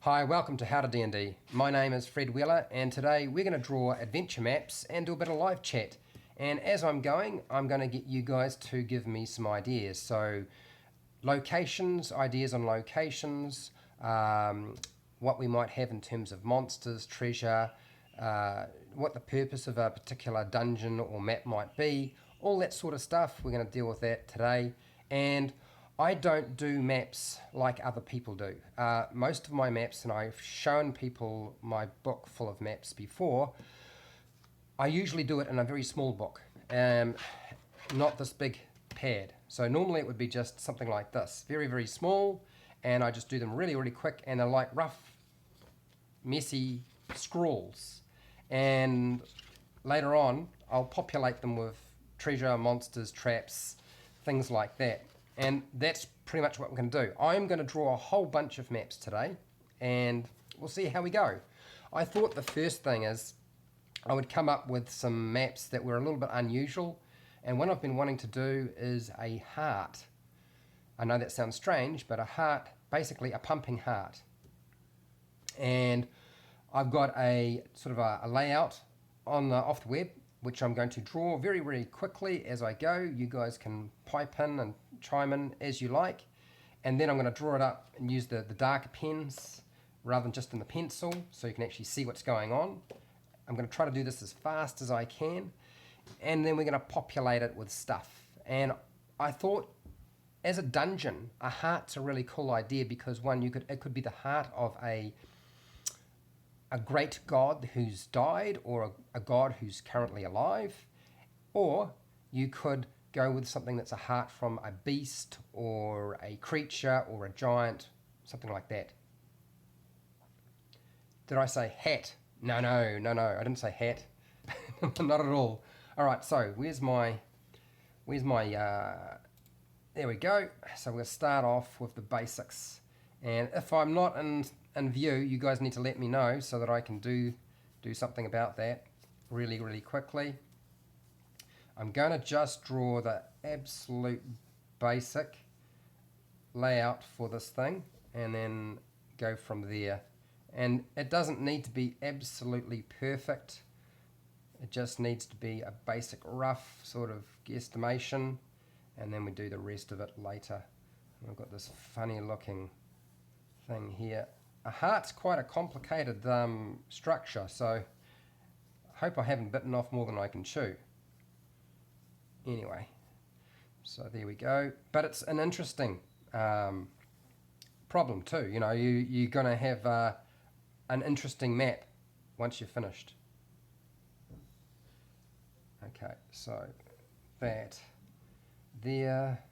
Hi, welcome to How to D&D. My name is Fred Wheeler, and today we're going to draw adventure maps and do a bit of live chat. And as I'm going to get you guys to give me some ideas. So locations, ideas on locations, what we might have in terms of monsters, treasure, what the purpose of a particular dungeon or map might be, all that sort of stuff. We're going to deal with that today. And I don't do maps like other people do. Most of my maps, and I've shown people my book full of maps before, I usually do it in a very small book, not this big pad. So normally it would be just something like this, very, very small, and I just do them really, really quick, and they're like rough, messy scrawls. And later on, I'll populate them with treasure, monsters, traps, things like that. And that's pretty much what we're going to do. I'm going to draw a whole bunch of maps today, and we'll see how we go. I thought the first thing is I would come up with some maps that were a little bit unusual, and one I've been wanting to do is a heart. I know that sounds strange, but a heart, basically a pumping heart. And I've got a sort of a layout on off the web, which I'm going to draw very, very quickly as I go. You guys can pipe in and chime in as you like. And then I'm going to draw it up and use the darker pens rather than just in the pencil, so you can actually see what's going on. I'm going to try to do this as fast as I can. And then we're going to populate it with stuff. And I thought, as a dungeon, a heart's a really cool idea because it could be the heart of a great god who's died, or a god who's currently alive, or you could go with something that's a heart from a beast or a creature or a giant, something like that. Did I say hat? No, I didn't say hat. Not at all. All right, so where's my there we go. So we'll start off with the basics, and if I'm not in view, you guys need to let me know so that I can do something about that really, really quickly. I'm going to just draw the absolute basic layout for this thing and then go from there. And it doesn't need to be absolutely perfect. It just needs to be a basic rough sort of guesstimation, and then we do the rest of it later. And we've got this funny looking thing here. A heart's quite a complicated structure, so I hope I haven't bitten off more than I can chew. Anyway, so there we go. But it's an interesting problem too. You know, you're going to have an interesting map once you're finished. Okay, so that there,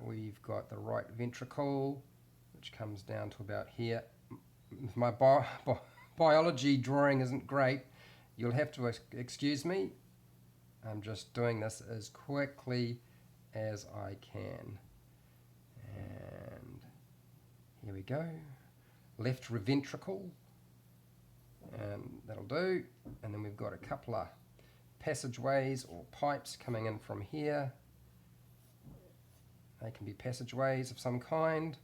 we've got the right ventricle, which comes down to about here. My biology drawing isn't great. You'll have to excuse me. I'm just doing this as quickly as I can. And here we go. Left ventricle, and that'll do. And then we've got a couple of passageways or pipes coming in from here. They can be passageways of some kind.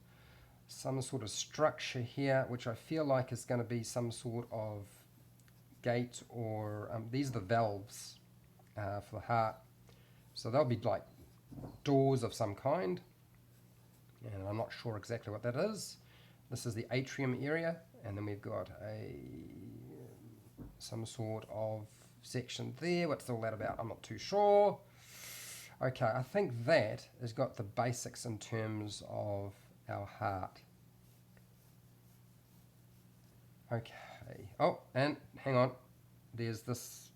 Some sort of structure here, which I feel like is going to be some sort of gate, or these are the valves for the heart. So they'll be like doors of some kind, and I'm not sure exactly what that is. This is the atrium area, and then we've got some sort of section there. What's all that about? I'm not too sure. Okay, I think that has got the basics in terms of our heart. Okay. Oh, and hang on. There's this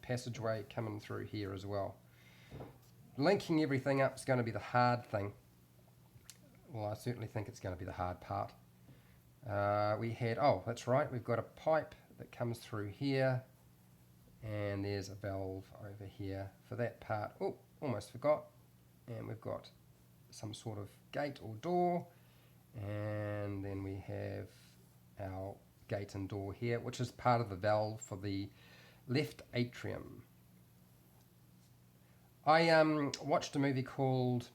passageway coming through here as well. Linking everything up is going to be the hard thing. Well, I certainly think it's going to be the hard part. Oh, that's right. We've got a pipe that comes through here, and there's a valve over here for that part. Oh, almost forgot. And we've got some sort of gate or door, and then we have our gate and door here, which is part of the valve for the left atrium. I watched a movie called,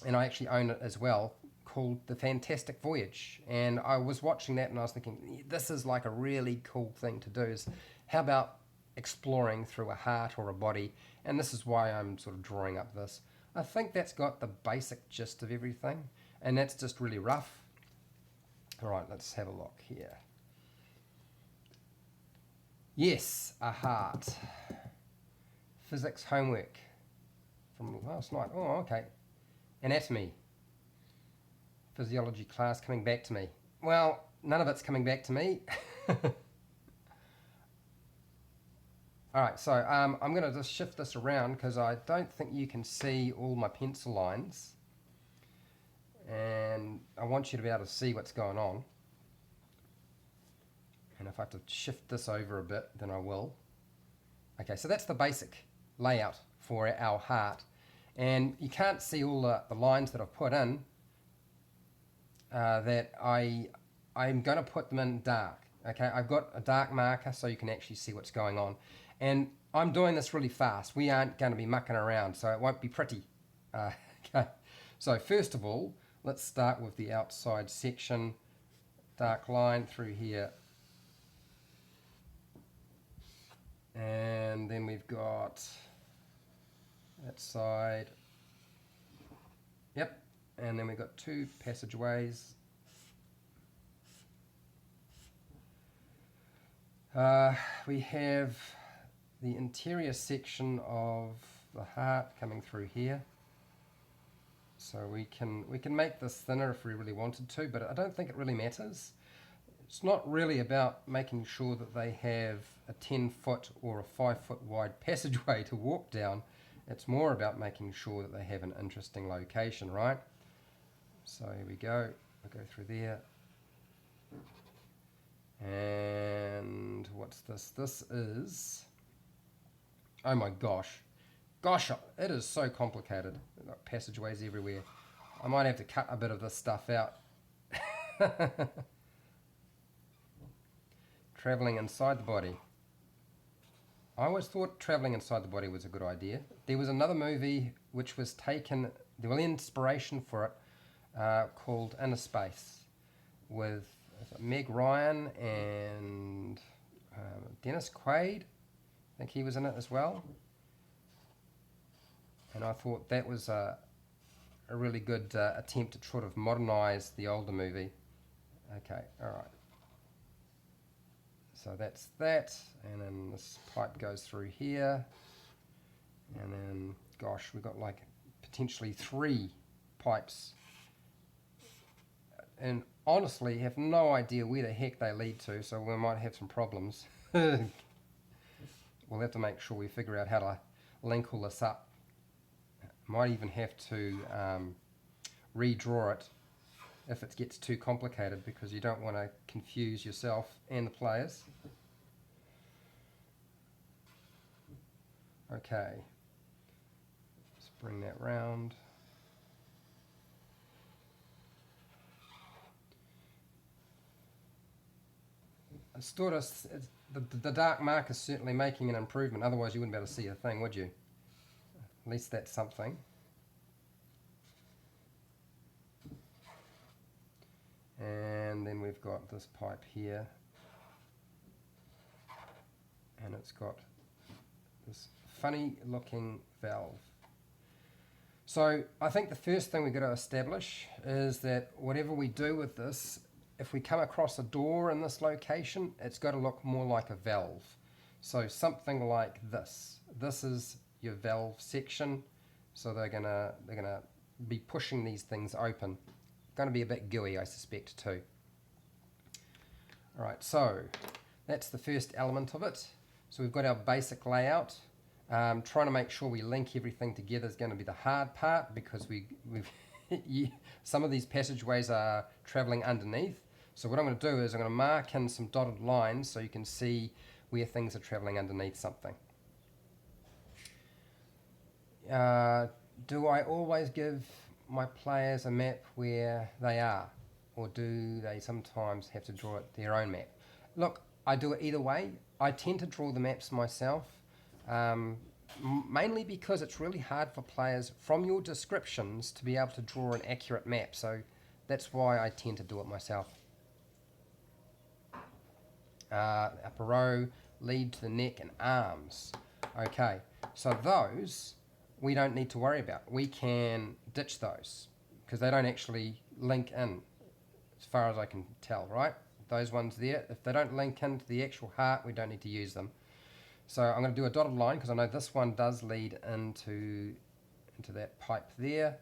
and I actually own it as well, called The Fantastic Voyage. And I was watching that and I was thinking, this is like a really cool thing to do. Is how about exploring through a heart or a body? And this is why I'm sort of drawing up this. I think that's got the basic gist of everything, and that's just really rough. All right, let's have a look here. Yes, a heart. Physics homework from last night. Oh, okay. Anatomy. Physiology class coming back to me. Well, none of it's coming back to me. All right, so I'm going to just shift this around because I don't think you can see all my pencil lines. And I want you to be able to see what's going on. And if I have to shift this over a bit, then I will. Okay, so that's the basic layout for our heart. And you can't see all the lines that I've put in, that I'm going to put them in dark. Okay, I've got a dark marker so you can actually see what's going on. And I'm doing this really fast. We aren't going to be mucking around, so it won't be pretty. Okay, so first of all, let's start with the outside section. Dark line through here. And then we've got that side. Yep. And then we've got two passageways. We have the interior section of the heart coming through here. So we can make this thinner if we really wanted to, but I don't think it really matters. It's not really about making sure that they have a 10-foot or a 5-foot wide passageway to walk down. It's more about making sure that they have an interesting location, right? So here we go. I'll go through there. And what's this? This is... Oh my gosh. Gosh, it is so complicated. We've got passageways everywhere. I might have to cut a bit of this stuff out. Travelling inside the body. I always thought travelling inside the body was a good idea. There was another movie which was taken, the inspiration for it, called Inner Space, with Meg Ryan and Dennis Quaid. I think he was in it as well. And I thought that was a really good attempt to sort of modernise the older movie. Okay, alright. So that's that, and then this pipe goes through here, and then, gosh, we've got like potentially 3 pipes, and honestly have no idea where the heck they lead to, so we might have some problems. We'll have to make sure we figure out how to link all this up. Might even have to redraw it if it gets too complicated, because you don't want to confuse yourself and the players. Okay, let's bring that round. The dark mark is certainly making an improvement, otherwise you wouldn't be able to see a thing, would you? At least that's something. And then we've got this pipe here, and it's got this funny looking valve. So I think the first thing we've got to establish is that whatever we do with this, if we come across a door in this location, it's got to look more like a valve. So something like this. This is your valve section. So they're gonna be pushing these things open. Going to be a bit gooey, I suspect, too. Alright, so that's the first element of it. So we've got our basic layout. Trying to make sure we link everything together is going to be the hard part, because some of these passageways are travelling underneath. So what I'm going to do is I'm going to mark in some dotted lines so you can see where things are travelling underneath something. Do I always give my players a map where they are, or do they sometimes have to draw it their own map? Look, I do it either way. I tend to draw the maps myself, mainly because it's really hard for players from your descriptions to be able to draw an accurate map. So That's why I tend to do it myself. Upper row, lead to the neck and arms. Okay, so those we don't need to worry about. We can ditch those because they don't actually link in as far as I can tell, right? Those ones there, if they don't link into the actual heart, we don't need to use them. So I'm going to do a dotted line because I know this one does lead into that pipe there.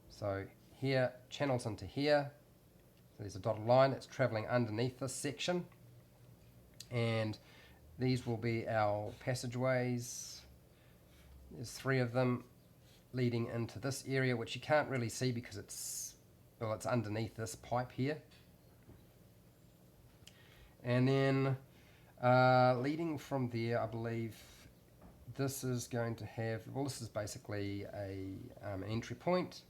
So here, channels into here. So there's a dotted line that's travelling underneath this section. And these will be our passageways. There's 3 of them leading into this area, which you can't really see because it's underneath this pipe here. And then leading from there, I believe this is going to have, well, this is basically an entry point.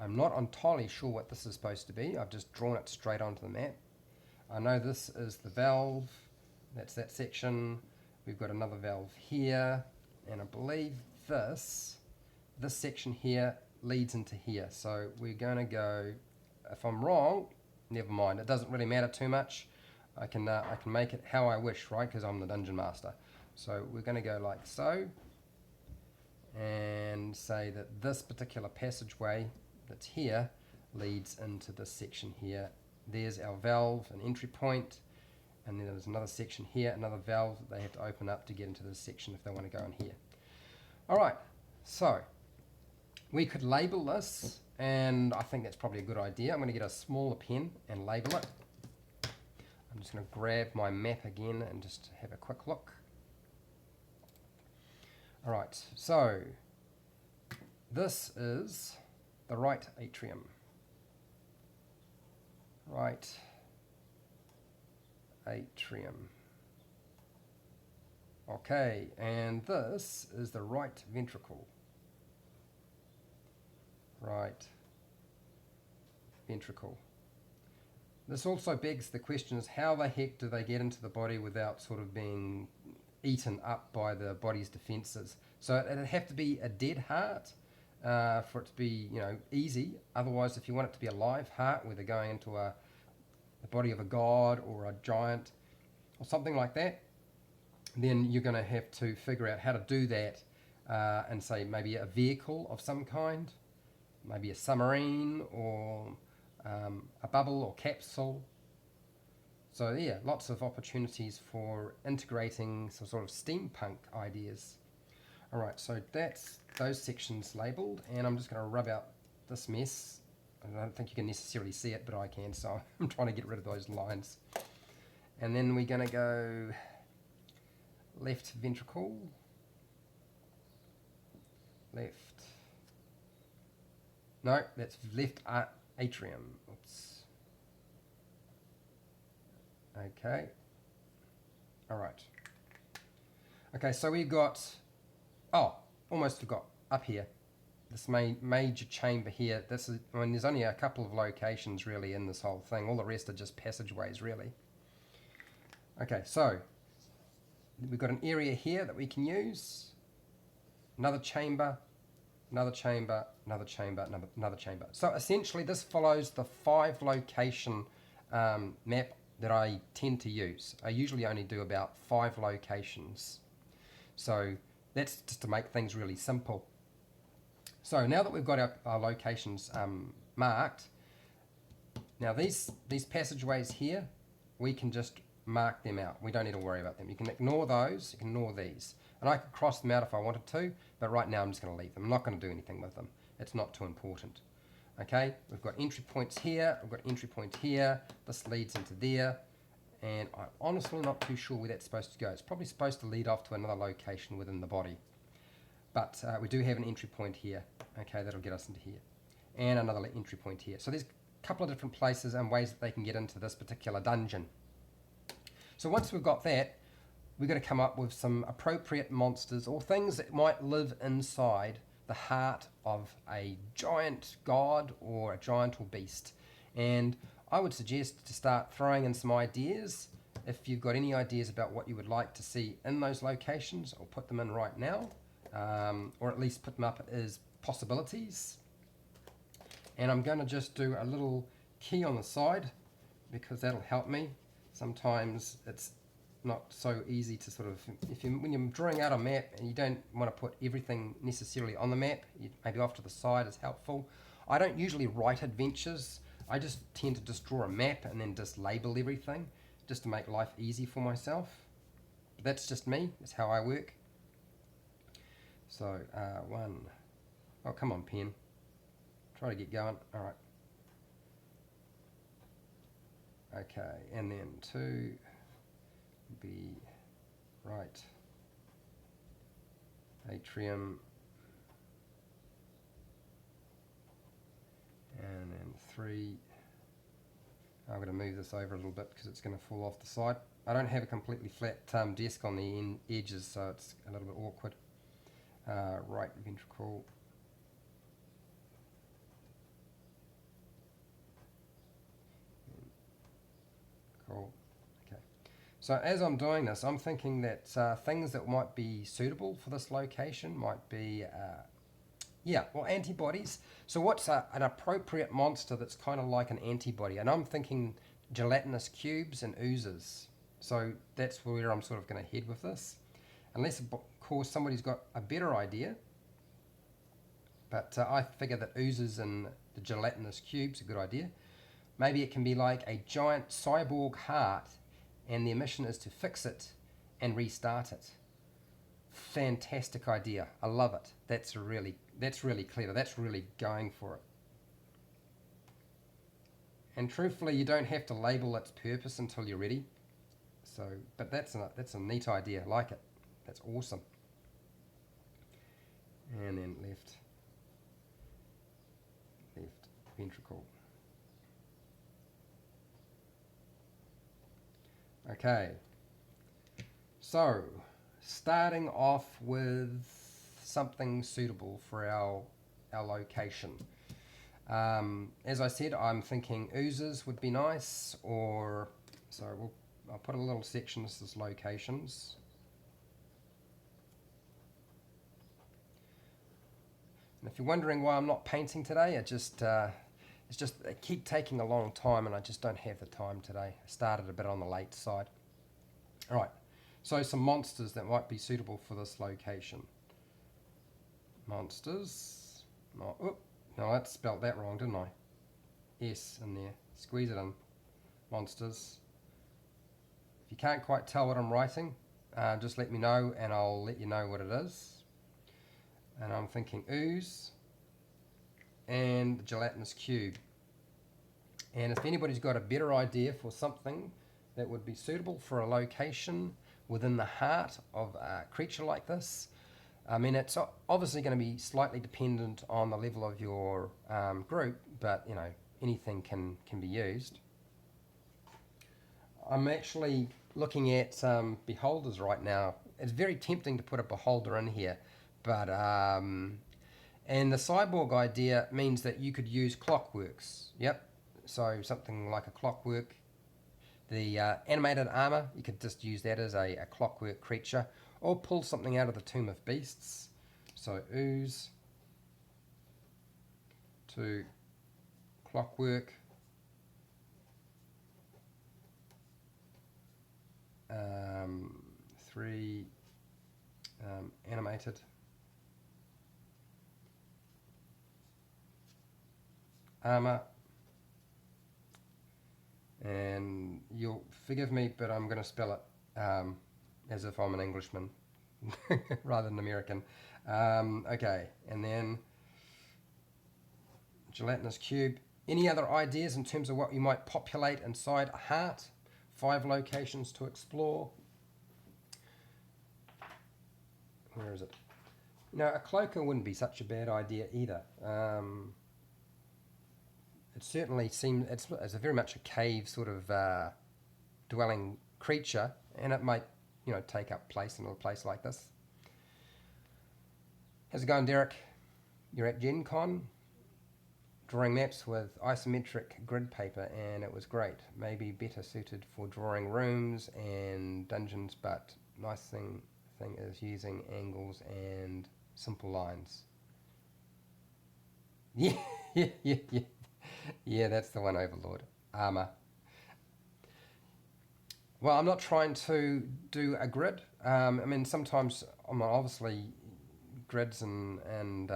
I'm not entirely sure what this is supposed to be. I've just drawn it straight onto the map. I know this is the valve. That's that section. We've got another valve here. And I believe this section here leads into here. So we're going to go, if I'm wrong, never mind. It doesn't really matter too much. I can make it how I wish, right? Because I'm the dungeon master. So we're going to go like so. And say that this particular passageway that's here leads into this section here. There's our valve, an entry point, and then there's another section here, another valve that they have to open up to get into this section if they want to go in here. Alright, so we could label this, and I think that's probably a good idea. I'm going to get a smaller pen and label it. I'm just going to grab my map again and just have a quick look. Alright, so this is the right atrium. Right atrium. Okay, and this is the right ventricle. Right ventricle. This also begs the question is how the heck do they get into the body without sort of being eaten up by the body's defences? So it'd have to be a dead heart for it to be, easy. Otherwise, if you want it to be a live heart where they're going into the body of a god or a giant or something like that, then you're going to have to figure out how to do that and say maybe a vehicle of some kind, maybe a submarine or a bubble or capsule. So yeah, lots of opportunities for integrating some sort of steampunk ideas. Alright, so that's those sections labelled, and I'm just going to rub out this mess. I don't think you can necessarily see it, but I can, so I'm trying to get rid of those lines. And then we're going to go left ventricle, left, no, that's left atrium. Oops. Okay. All right. Okay, so we've got, almost forgot, up here, this major chamber here. This is, there's only a couple of locations really in this whole thing. All the rest are just passageways, really. Okay, so we've got an area here that we can use. Another chamber, another chamber, another chamber, another chamber. So essentially this follows the 5 location map that I tend to use. I usually only do about 5 locations. So that's just to make things really simple. So now that we've got our locations marked, now these passageways here, we can just mark them out. We don't need to worry about them. You can ignore those, you can ignore these. And I could cross them out if I wanted to, but right now I'm just going to leave them. I'm not going to do anything with them. It's not too important. Okay, we've got entry points here, we've got entry point here, this leads into there, and I'm honestly not too sure where that's supposed to go. It's probably supposed to lead off to another location within the body. But we do have an entry point here, okay, that'll get us into here. And another entry point here. So there's a couple of different places and ways that they can get into this particular dungeon. So once we've got that, we're going to come up with some appropriate monsters or things that might live inside the heart of a giant god or a giant or beast. And I would suggest to start throwing in some ideas. If you've got any ideas about what you would like to see in those locations, I'll put them in right now, or at least put them up as possibilities. And I'm going to just do a little key on the side because that'll help me. Sometimes it's not so easy to sort of, when you're drawing out a map and you don't want to put everything necessarily on the map, maybe off to the side is helpful. I don't usually write adventures. I just tend to just draw a map and then just label everything just to make life easy for myself. But that's just me. That's how I work. So oh, come on, pen. Try to get going. All right. Okay, and then 2 would be right. Atrium. And then 3. I'm going to move this over a little bit because it's going to fall off the side. I don't have a completely flat desk on the edges, so it's a little bit awkward. Right ventricle. Cool. Okay. So as I'm doing this, I'm thinking that things that might be suitable for this location might be, antibodies. So what's an appropriate monster that's kind of like an antibody? And I'm thinking gelatinous cubes and oozes. So that's where I'm sort of going to head with this. Unless, of course, somebody's got a better idea. But I figure that oozes and the gelatinous cubes are a good idea. Maybe it can be like a giant cyborg heart and their mission is to fix it and restart it. Fantastic idea. I love it. That's really clever. That's really going for it. And truthfully, you don't have to label its purpose until you're ready. So, but that's a neat idea. I like it. That's awesome. And then left ventricle. Okay. So, starting off with something suitable for our location. As I said, I'm thinking oozes would be nice, or so I'll put a little section. This is locations. And if you're wondering why I'm not painting today, it's just it keep taking a long time, and I just don't have the time today. I started a bit on the late side. All right, so some monsters that might be suitable for this location. Monsters. No, I spelt that wrong, didn't I? S in there. Squeeze it in. Monsters. If you can't quite tell what I'm writing, just let me know and I'll let you know what it is. And I'm thinking ooze and the gelatinous cube. And if anybody's got a better idea for something that would be suitable for a location within the heart of a creature like this, I mean, it's obviously going to be slightly dependent on the level of your group, but you know, anything can be used. I'm actually looking at beholders right now. It's very tempting to put a beholder in here, but and the cyborg idea means that you could use clockworks. Yep, so something like a clockwork. The animated armor, you could just use that as a clockwork creature, or pull something out of the Tomb of Beasts. So ooze to clockwork. 3 animated armor. And you'll forgive me, but I'm going to spell it as if I'm an Englishman rather than American. Okay, and then gelatinous cube. Any other ideas in terms of what you might populate inside a heart? 5 locations to explore. Where is it? A cloaker wouldn't be such a bad idea either. It certainly seems it's very much a cave sort of dwelling creature, and it might take up place in a place like this. How's it going, Derek? You're at Gen Con drawing maps with isometric grid paper, and it was great. Maybe better suited for drawing rooms and dungeons, but nice thing is using angles and simple lines. Yeah, yeah, yeah, yeah. Yeah, that's the one, Overlord. Armor. Well, I'm not trying to do a grid. I mean, sometimes, I mean, obviously, grids and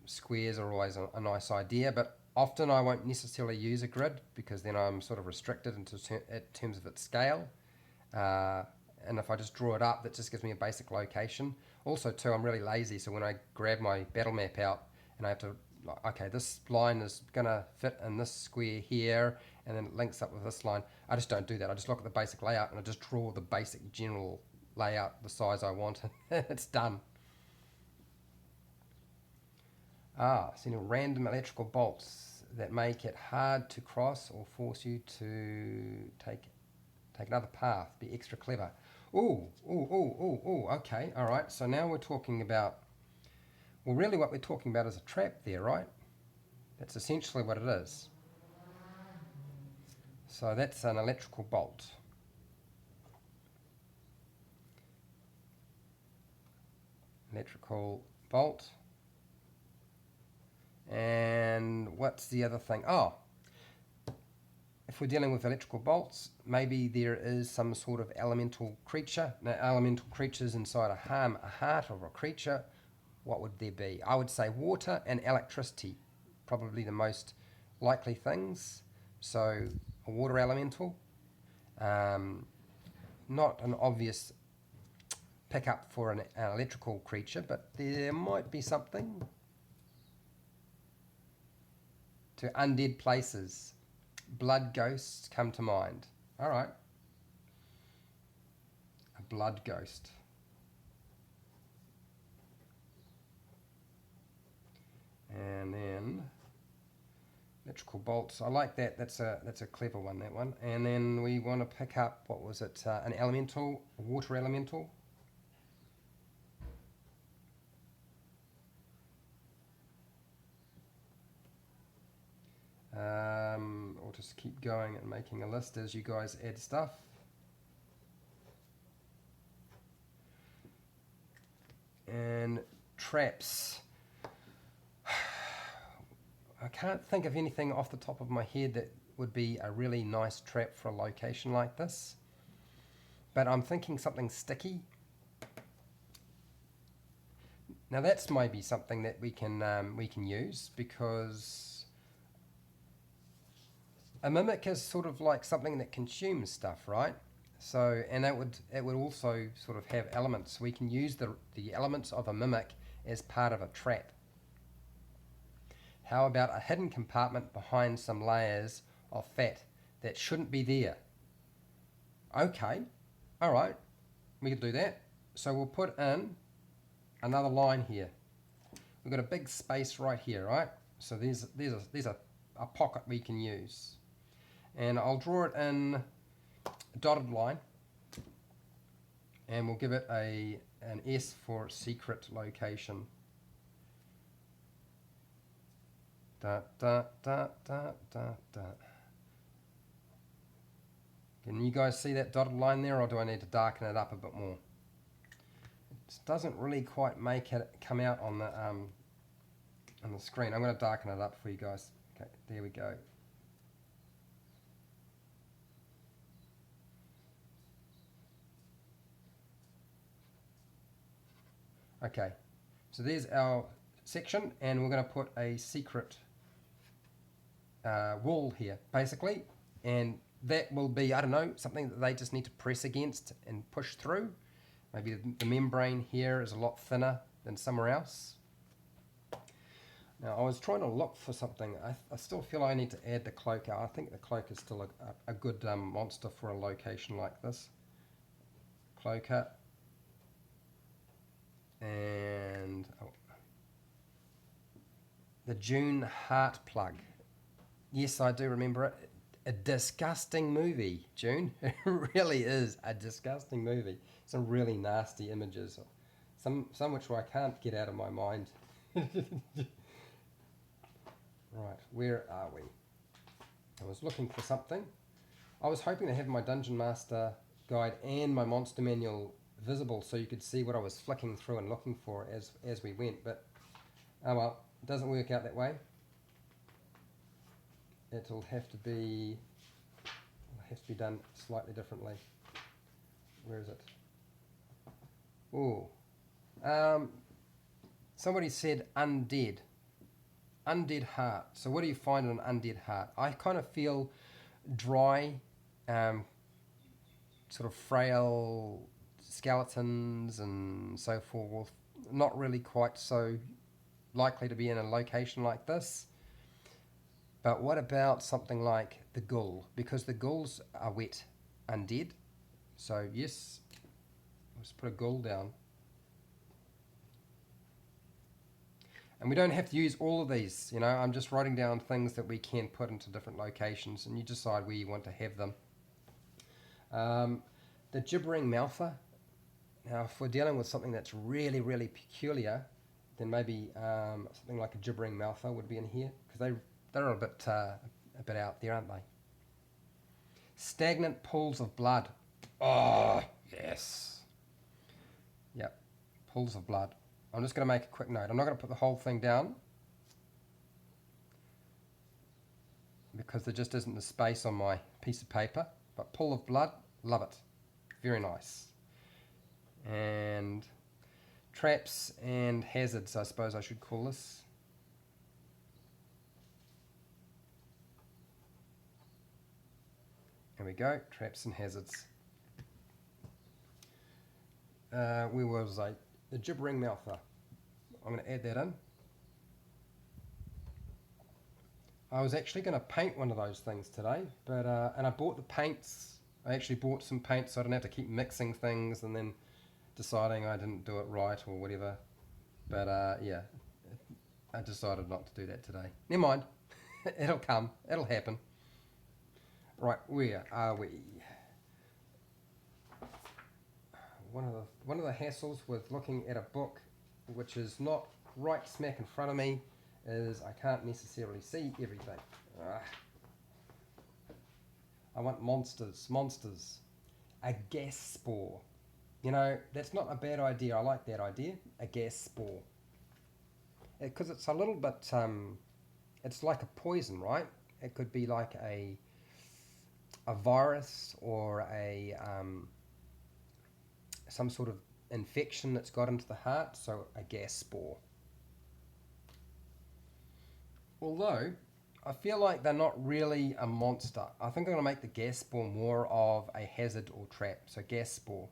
squares are always a nice idea, but often I won't necessarily use a grid because then I'm sort of restricted in terms of its scale. Uh, and if I just draw it up, that just gives me a basic location. Also, too, I'm really lazy, so when I grab my battle map out and I have to, like, okay, this line is gonna fit in this square here, and then it links up with this line. I just don't do that. I just look at the basic layout and I just draw the basic general layout, the size I want, and it's done. Sending random electrical bolts that make it hard to cross or force you to take another path. Be extra clever. Ooh, ooh, ooh, ooh, ooh. Okay, all right. So now we're talking about. Well, really, what we're talking about is a trap there, right? That's essentially what it is. So that's an electrical bolt. Electrical bolt. And what's the other thing? Oh, if we're dealing with electrical bolts, maybe there is some sort of elemental creature. Now, elemental creatures inside a heart of a creature, what would there be? I would say water and electricity, probably the most likely things. So, a water elemental, um, not an obvious pickup for an electrical creature, but there might be something to undead places. Blood ghosts come to mind. All right, a blood ghost. And then electrical bolts. I like that. That's a clever one. That one. And then we want to pick up, what was it? An elemental, a water elemental. I'll just keep going and making a list as you guys add stuff. And traps. I can't think of anything off the top of my head that would be a really nice trap for a location like this. But I'm thinking something sticky. Now that's maybe something that we can use because a mimic is sort of like something that consumes stuff, right? So, and it would also sort of have elements. We can use the elements of a mimic as part of a trap. How about a hidden compartment behind some layers of fat that shouldn't be there? Okay, all right, we can do that. So we'll put in another line here. We've got a big space right here, right? So there's a pocket we can use, and I'll draw it in a dotted line, and we'll give it an S for secret location. Da, da, da, da, da, da. Can you guys see that dotted line there, or do I need to darken it up a bit more? It doesn't really quite make it come out on the screen. I'm going to darken it up for you guys. Okay, there we go. Okay, so there's our section, and we're going to put a secret wall here, basically, and that will be, I don't know, something that they just need to press against and push through. Maybe the membrane here is a lot thinner than somewhere else. Now, I was trying to look for something. I still feel I need to add the cloak. I think the cloak is still a good monster for a location like this. Cloaker. And the June Heart Plug. Yes, I do remember it. A disgusting movie, June. It really is a disgusting movie. Some really nasty images. Some which I can't get out of my mind. Right, where are we? I was looking for something. I was hoping to have my Dungeon Master guide and my monster manual visible so you could see what I was flicking through and looking for as we went, but oh well. It doesn't work out that way. It'll have to be done slightly differently. Where is it? Oh, somebody said undead. Undead heart. So what do you find in an undead heart? I kind of feel dry, sort of frail skeletons and so forth. Not really quite so likely to be in a location like this. But what about something like the ghoul? Because the ghouls are wet undead. So yes, let's put a ghoul down. And we don't have to use all of these, you know, I'm just writing down things that we can put into different locations and you decide where you want to have them. The gibbering mouther. Now, if we're dealing with something that's really, really peculiar, then maybe something like a gibbering mouther would be in here, because they're a bit out there, aren't they? Stagnant pools of blood. Oh, yes. Yep, pools of blood. I'm just going to make a quick note. I'm not going to put the whole thing down because there just isn't the space on my piece of paper. But pool of blood, love it. Very nice. And traps and hazards, I suppose I should call this. There we go, traps and hazards. Where was I? The gibbering mouther. I'm going to add that in. I was actually going to paint one of those things today, but and I bought the paints. I actually bought some paint so I didn't have to keep mixing things and then deciding I didn't do it right or whatever. But yeah, I decided not to do that today. Never mind. It'll come. It'll happen. Right, where are we? One of the hassles with looking at a book which is not right smack in front of me is I can't necessarily see everything. I want monsters. A gas spore. You know, that's not a bad idea. I like that idea. A gas spore. Because it's a little bit, it's like a poison, right? It could be like a virus or a some sort of infection that's got into the heart, so a gas spore. Although, I feel like they're not really a monster. I think I'm going to make the gas spore more of a hazard or trap, so gas spore.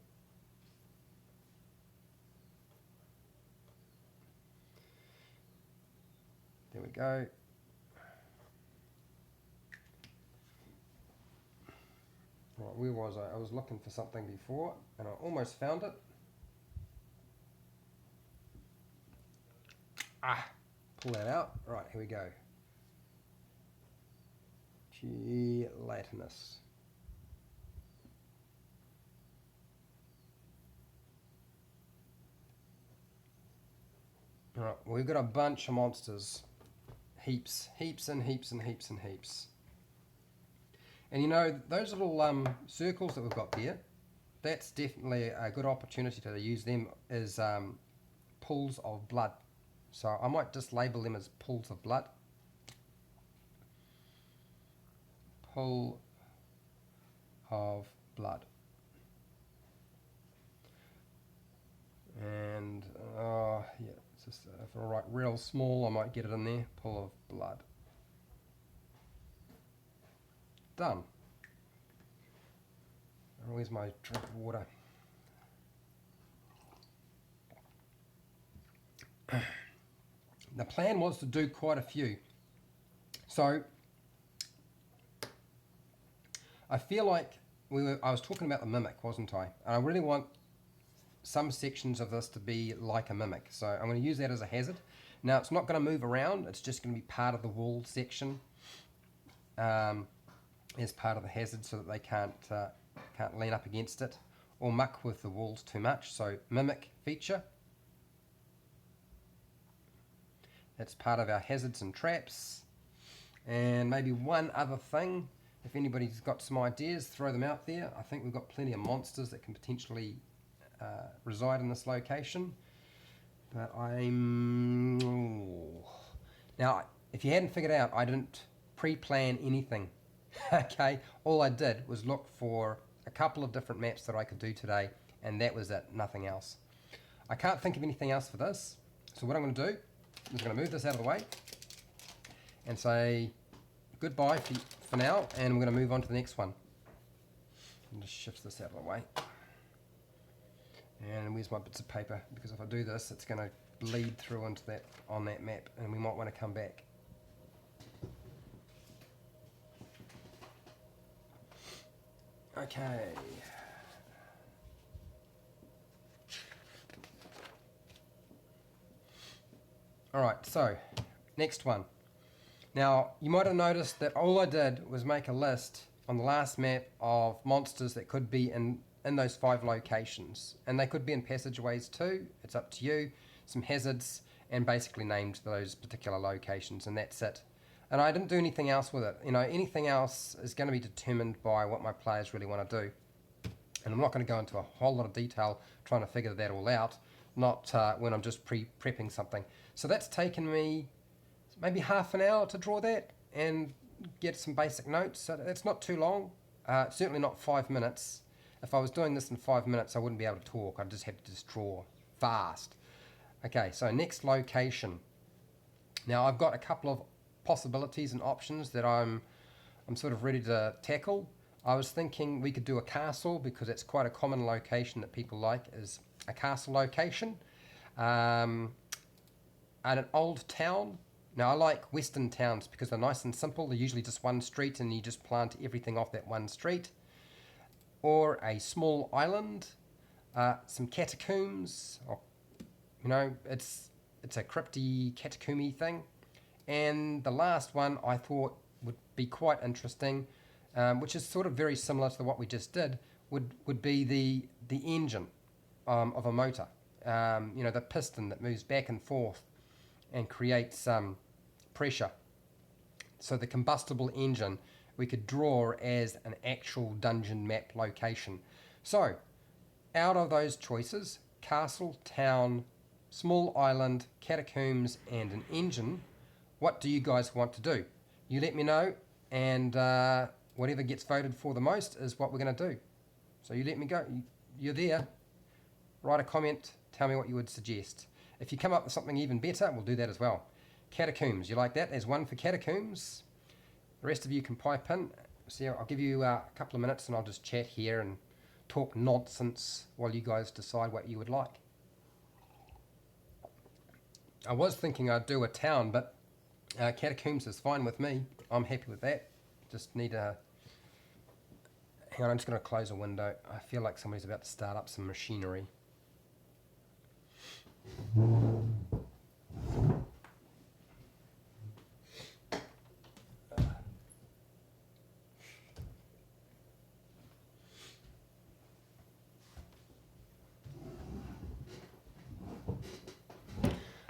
There we go. Right, where was I? I was looking for something before, and I almost found it. Pull that out. Right, here we go. Gelatinous. Right, we've got a bunch of monsters. Heaps and heaps. And you know, those little circles that we've got there, that's definitely a good opportunity to use them as pools of blood. So I might just label them as pools of blood. Pool of blood. And yeah, it's just if I write real small, I might get it in there. Pool of blood. Done. Where's my drink of water? The plan was to do quite a few. So I feel like I was talking about the mimic, wasn't I? And I really want some sections of this to be like a mimic. So I'm going to use that as a hazard. Now it's not going to move around, it's just going to be part of the wall section as part of the hazard so that they can't lean up against it or muck with the walls too much. So mimic feature. That's part of our hazards and traps. And maybe one other thing, if anybody's got some ideas, throw them out there. I think we've got plenty of monsters that can potentially reside in this location. But Now, if you hadn't figured out, I didn't pre-plan anything. Okay, all I did was look for a couple of different maps that I could do today, and that was it, nothing else. I can't think of anything else for this, so what I'm going to do is I'm going to move this out of the way and say goodbye for now, and we're going to move on to the next one. And just shift this out of the way. And where's my bits of paper? Because if I do this, it's going to bleed through into that on that map, and we might want to come back. Okay. Alright, so next one. Now, you might have noticed that all I did was make a list on the last map of monsters that could be in those 5 locations. And they could be in passageways too, it's up to you. Some hazards, and basically named those particular locations, and that's it. And I didn't do anything else with it. You know, anything else is going to be determined by what my players really want to do. And I'm not going to go into a whole lot of detail trying to figure that all out, not when I'm just prepping something. So that's taken me maybe half an hour to draw that and get some basic notes. So it's not too long, certainly not 5 minutes. If I was doing this in 5 minutes, I wouldn't be able to talk. I'd just have to just draw fast. Okay, so next location. Now I've got a couple of possibilities and options that I'm sort of ready to tackle. I was thinking we could do a castle, because it's quite a common location that people like, is a castle location. And an old town. Now I like western towns because they're nice and simple. They're usually just one street and you just plant everything off that one street. Or a small island, some catacombs, or, you know, it's a crypty catacomby thing. And the last one I thought would be quite interesting, which is sort of very similar to what we just did, would be the engine of a motor. You know, the piston that moves back and forth and creates pressure. So the combustible engine we could draw as an actual dungeon map location. So out of those choices, castle, town, small island, catacombs, and an engine, what do you guys want to do? You let me know, and whatever gets voted for the most is what we're going to do. So you let me go. You're there. Write a comment. Tell me what you would suggest. If you come up with something even better, we'll do that as well. Catacombs. You like that? There's one for catacombs. The rest of you can pipe in. So I'll give you a couple of minutes and I'll just chat here and talk nonsense while you guys decide what you would like. I was thinking I'd do a town, but catacombs is fine with me. I'm happy with that. Just need a... Hang on, I'm just going to close a window. I feel like somebody's about to start up some machinery.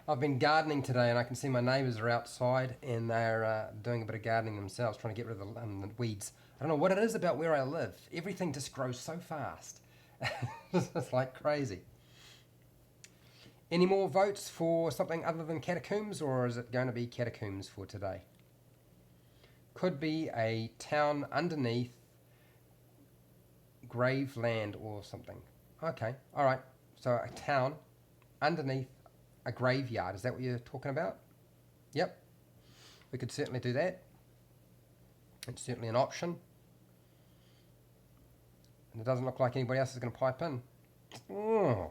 I've been gardening today and I can see my neighbours are outside and they're doing a bit of gardening themselves, trying to get rid of the weeds. I don't know what it is about where I live. Everything just grows so fast. It's like crazy. Any more votes for something other than catacombs, or is it going to be catacombs for today? Could be a town underneath Graveland or something. Okay, alright. So a town underneath a graveyard. Is that what you're talking about? Yep. We could certainly do that. It's certainly an option. And it doesn't look like anybody else is going to pipe in. Oh.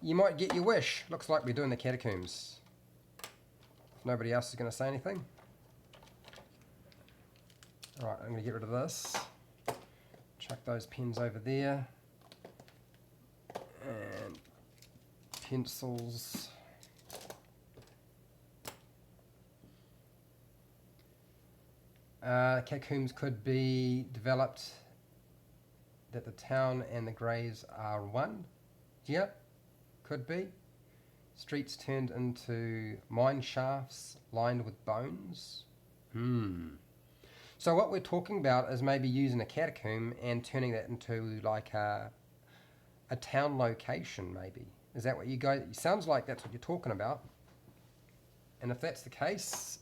You might get your wish. Looks like we're doing the catacombs. If nobody else is going to say anything. Alright, I'm going to get rid of this. Chuck those pens over there. And pencils. Catacombs could be developed that the town and the graves are one. Yep, could be. Streets turned into mine shafts lined with bones. So what we're talking about is maybe using a catacomb and turning that into like a town location, maybe. Is that what you guys... Sounds like that's what you're talking about. And if that's the case,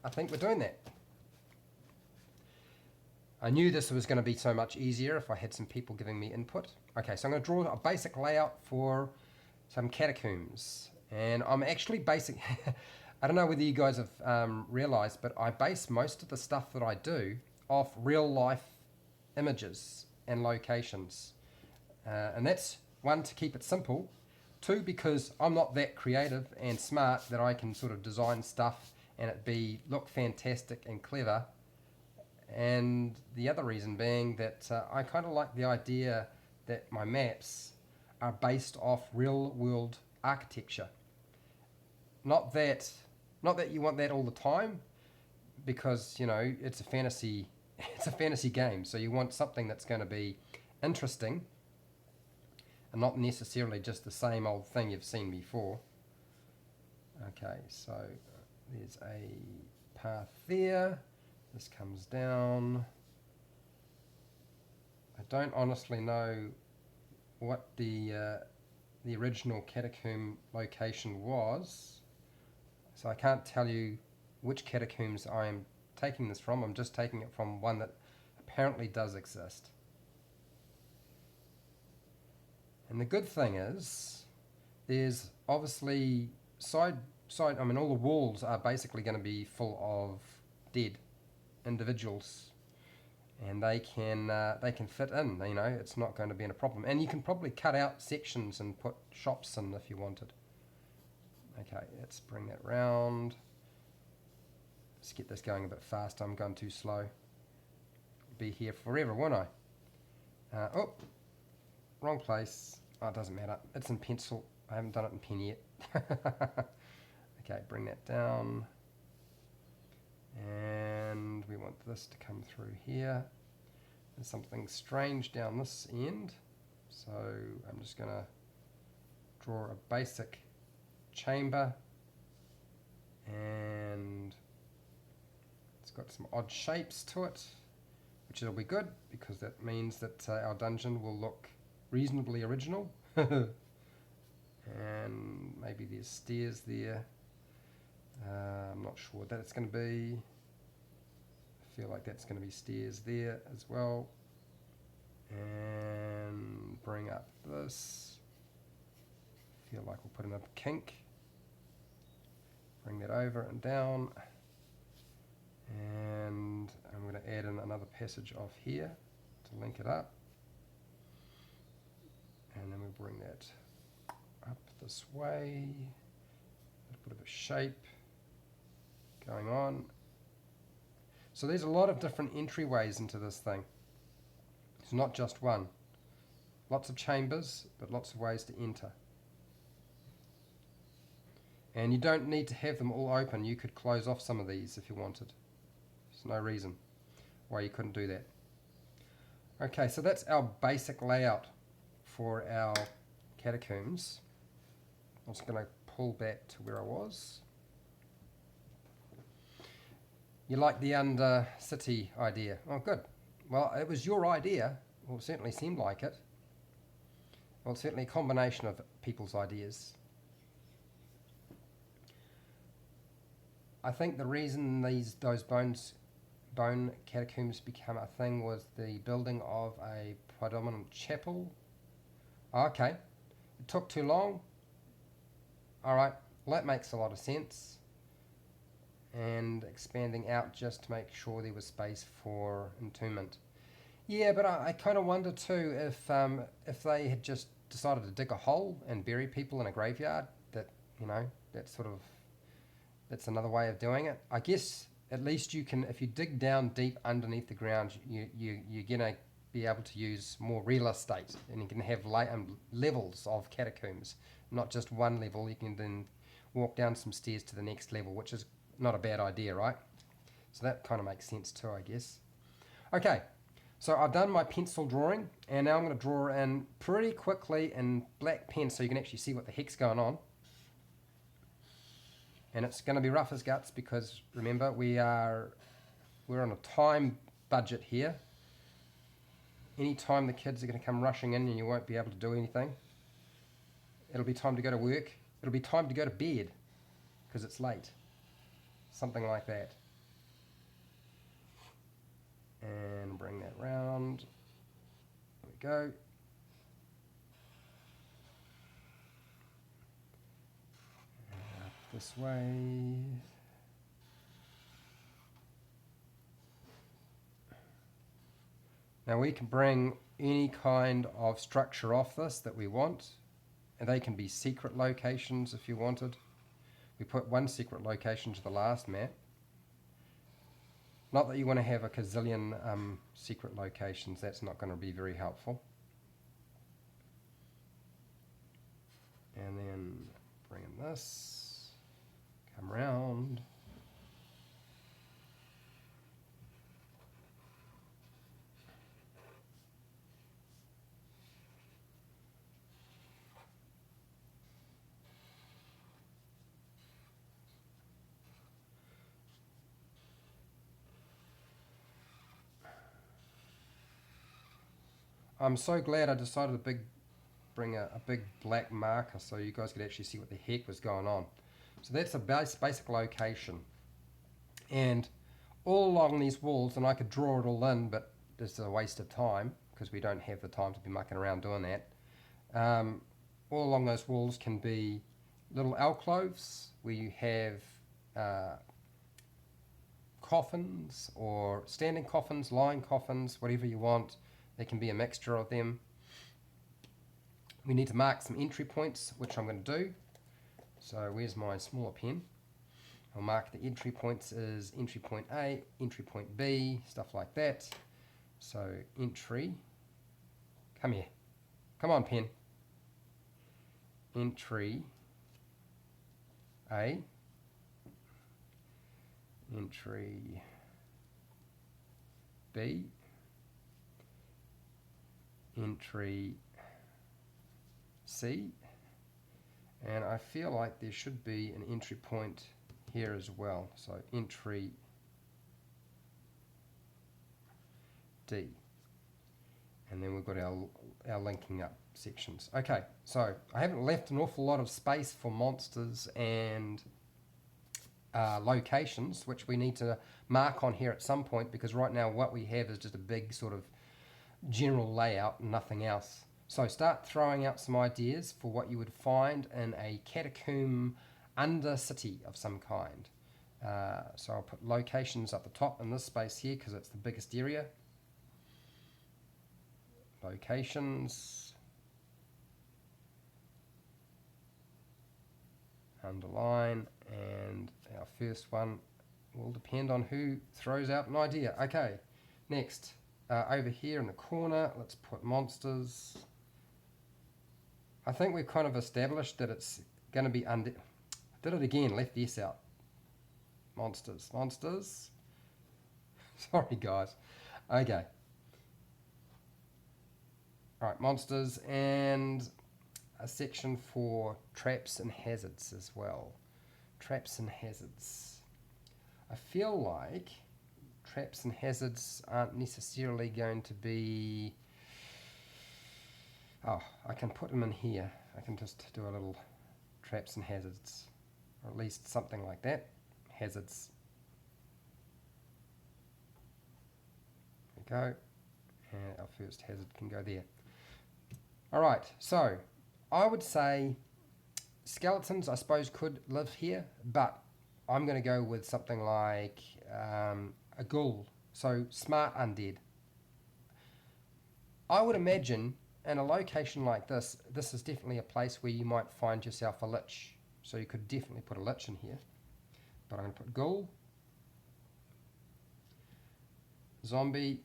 I think we're doing that. I knew this was going to be so much easier if I had some people giving me input. Okay, so I'm going to draw a basic layout for some catacombs. And I'm actually basing, I don't know whether you guys have realized, but I base most of the stuff that I do off real life images and locations. And that's one, to keep it simple. Two, because I'm not that creative and smart that I can sort of design stuff and it look fantastic and clever. And the other reason being that I kind of like the idea that my maps are based off real world architecture. Not that you want that all the time, because it's a fantasy game, so you want something that's going to be interesting and not necessarily just the same old thing you've seen before. Okay, so there's a path there. This comes down. I don't honestly know what the original catacomb location was, so I can't tell you which catacombs I am taking this from. I'm just taking it from one that apparently does exist. And the good thing is, there's obviously all the walls are basically going to be full of dead individuals, and they can fit in. It's not going to be a problem, and you can probably cut out sections and put shops in if you wanted. Okay, let's bring that round. Let's get this going a bit faster. I'm going too slow. I'll be here forever, won't I? Oh, wrong place. Oh, it doesn't matter. It's in pencil. I haven't done it in pen yet. Okay, bring that down. And we want this to come through here. There's something strange down this end, so I'm just going to draw a basic chamber, and it's got some odd shapes to it, which will be good because that means that our dungeon will look reasonably original. And maybe there's stairs there. I'm not sure what that's going to be. I feel like that's going to be stairs there as well. And bring up this. Feel like we'll put in a kink. Bring that over and down. And I'm going to add in another passage off here to link it up. And then we bring that up this way. A bit of a shape going on. So there's a lot of different entryways into this thing. It's not just one. Lots of chambers, but lots of ways to enter. And you don't need to have them all open. You could close off some of these if you wanted. There's no reason why you couldn't do that. Okay, so that's our basic layout for our catacombs. I'm just going to pull back to where I was. You like the Undercity idea? Oh, good. Well, it was your idea. Well, it certainly seemed like it. Well, it's certainly a combination of people's ideas. I think the reason those bone catacombs became a thing was the building of a predominant chapel. Okay, it took too long. All right, well, that makes a lot of sense. And expanding out just to make sure there was space for entombment. Yeah, but I kind of wonder too if they had just decided to dig a hole and bury people in a graveyard. That's another way of doing it. I guess at least you can, if you dig down deep underneath the ground, you're gonna be able to use more real estate, and you can have levels of catacombs, not just one level. You can then walk down some stairs to the next level, which is not a bad idea, right? So that kind of makes sense too, I guess. Okay, so I've done my pencil drawing, and now I'm going to draw in pretty quickly in black pen so you can actually see what the heck's going on. And it's going to be rough as guts because, remember, we're on a time budget here. Anytime the kids are going to come rushing in and you won't be able to do anything. It'll be time to go to work. It'll be time to go to bed because it's late. something like that. And bring that round. There we go. Up this way. Now we can bring any kind of structure off this that we want, and they can be secret locations if you wanted. We put one secret location to the last map. Not that you want to have a gazillion secret locations, that's not going to be very helpful. And then bring in this, come round. I'm so glad I decided to bring a big black marker so you guys could actually see what the heck was going on. So that's a basic location. And all along these walls, and I could draw it all in, but it's a waste of time because we don't have the time to be mucking around doing that. All along those walls can be little alcoves where you have coffins or standing coffins, lying coffins, whatever you want. There can be a mixture of them. We need to mark some entry points, which I'm going to do. So where's my smaller pen? I'll mark the entry points as entry point A, entry point B, stuff like that. So entry, come here, come on pen. Entry A, entry B, entry C, and I feel like there should be an entry point here as well, so entry D, and then we've got our linking up sections. Okay, so I haven't left an awful lot of space for monsters and locations, which we need to mark on here at some point, because right now what we have is just a big sort of general layout and nothing else. So start throwing out some ideas for what you would find in a catacomb undercity of some kind. So I'll put locations up the top in this space here because it's the biggest area. Locations, underline, and our first one will depend on who throws out an idea. Okay, next. Over here in the corner, let's put monsters. I think we've kind of established that it's going to be under... I did it again, left the S out. Monsters, monsters. Sorry guys. Okay. Alright, monsters, and a section for traps and hazards as well. Traps and hazards. I feel like traps and hazards aren't necessarily going to be... Oh, I can put them in here. I can just do a little traps and hazards, or at least something like that. Hazards. There we go. And our first hazard can go there. Alright, so I would say skeletons, I suppose, could live here, but I'm going to go with something like a ghoul, so smart undead. I would imagine in a location like this, this is definitely a place where you might find yourself a lich, so you could definitely put a lich in here. But I'm going to put ghoul, zombie,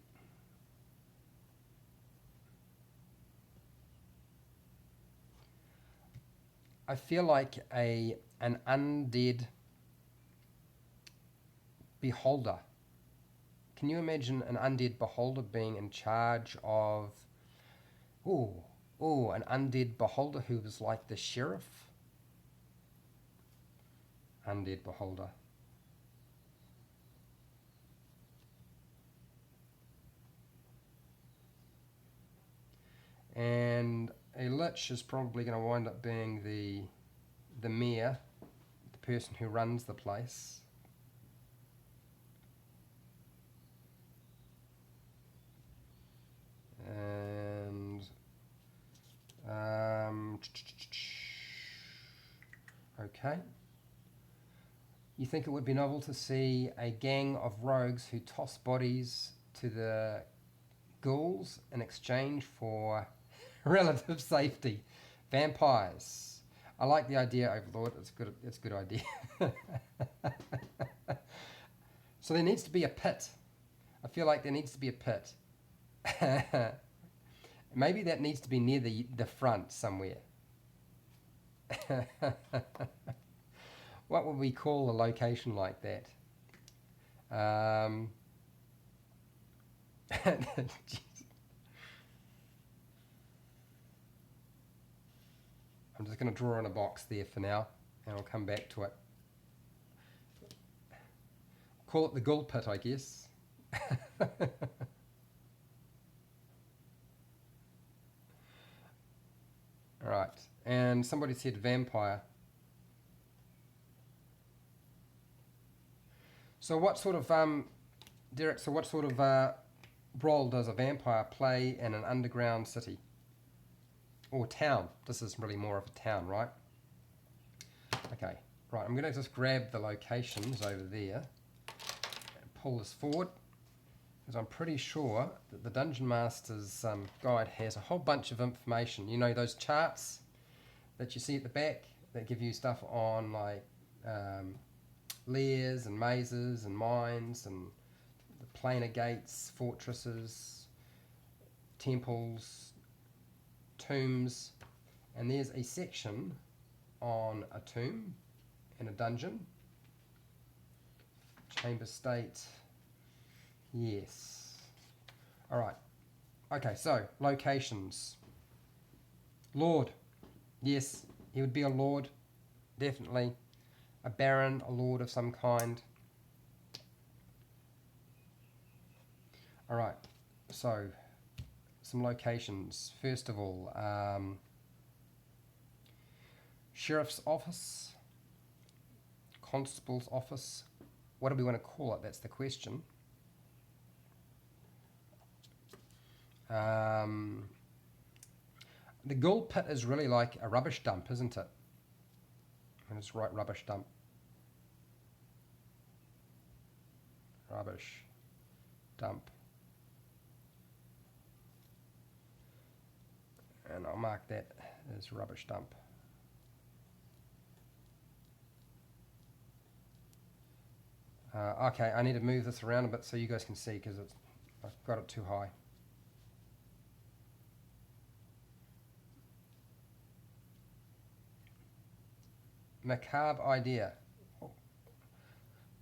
I feel like an undead beholder. Can you imagine an undead beholder being in charge of... an undead beholder who was like the sheriff? Undead beholder. And a lich is probably going to wind up being the mayor, the person who runs the place. Okay. You think it would be novel to see a gang of rogues who toss bodies to the ghouls in exchange for relative safety? Vampires. I like the idea, Overlord. It's good. It's a good idea. So there needs to be a pit. I feel like there needs to be a pit. Maybe that needs to be near the front somewhere. What would we call a location like that? I'm just going to draw in a box there for now, and I'll come back to it. Call it the ghoul pit, I guess. Right, and somebody said vampire. So what sort of, Derek, so what sort of role does a vampire play in an underground city? Or town? This is really more of a town, right? Okay, right, I'm going to just grab the locations over there and pull this forward, because I'm pretty sure that the Dungeon Master's guide has a whole bunch of information. You know those charts that you see at the back that give you stuff on like lairs and mazes and mines and the planar gates, fortresses, temples, tombs, and there's a section on a tomb in a dungeon. Chamber state, yes. All right. Okay, so locations. Lord, yes, he would be a lord, definitely. A baron, a lord of some kind. All right, so some locations. First of all, sheriff's office, constable's office. What do we want to call it? That's the question. The ghoul pit is really like a rubbish dump, isn't it? I'm just write rubbish dump. Rubbish dump. And I'll mark that as rubbish dump. Okay, I need to move this around a bit so you guys can see, because I've got it too high. Macabre idea.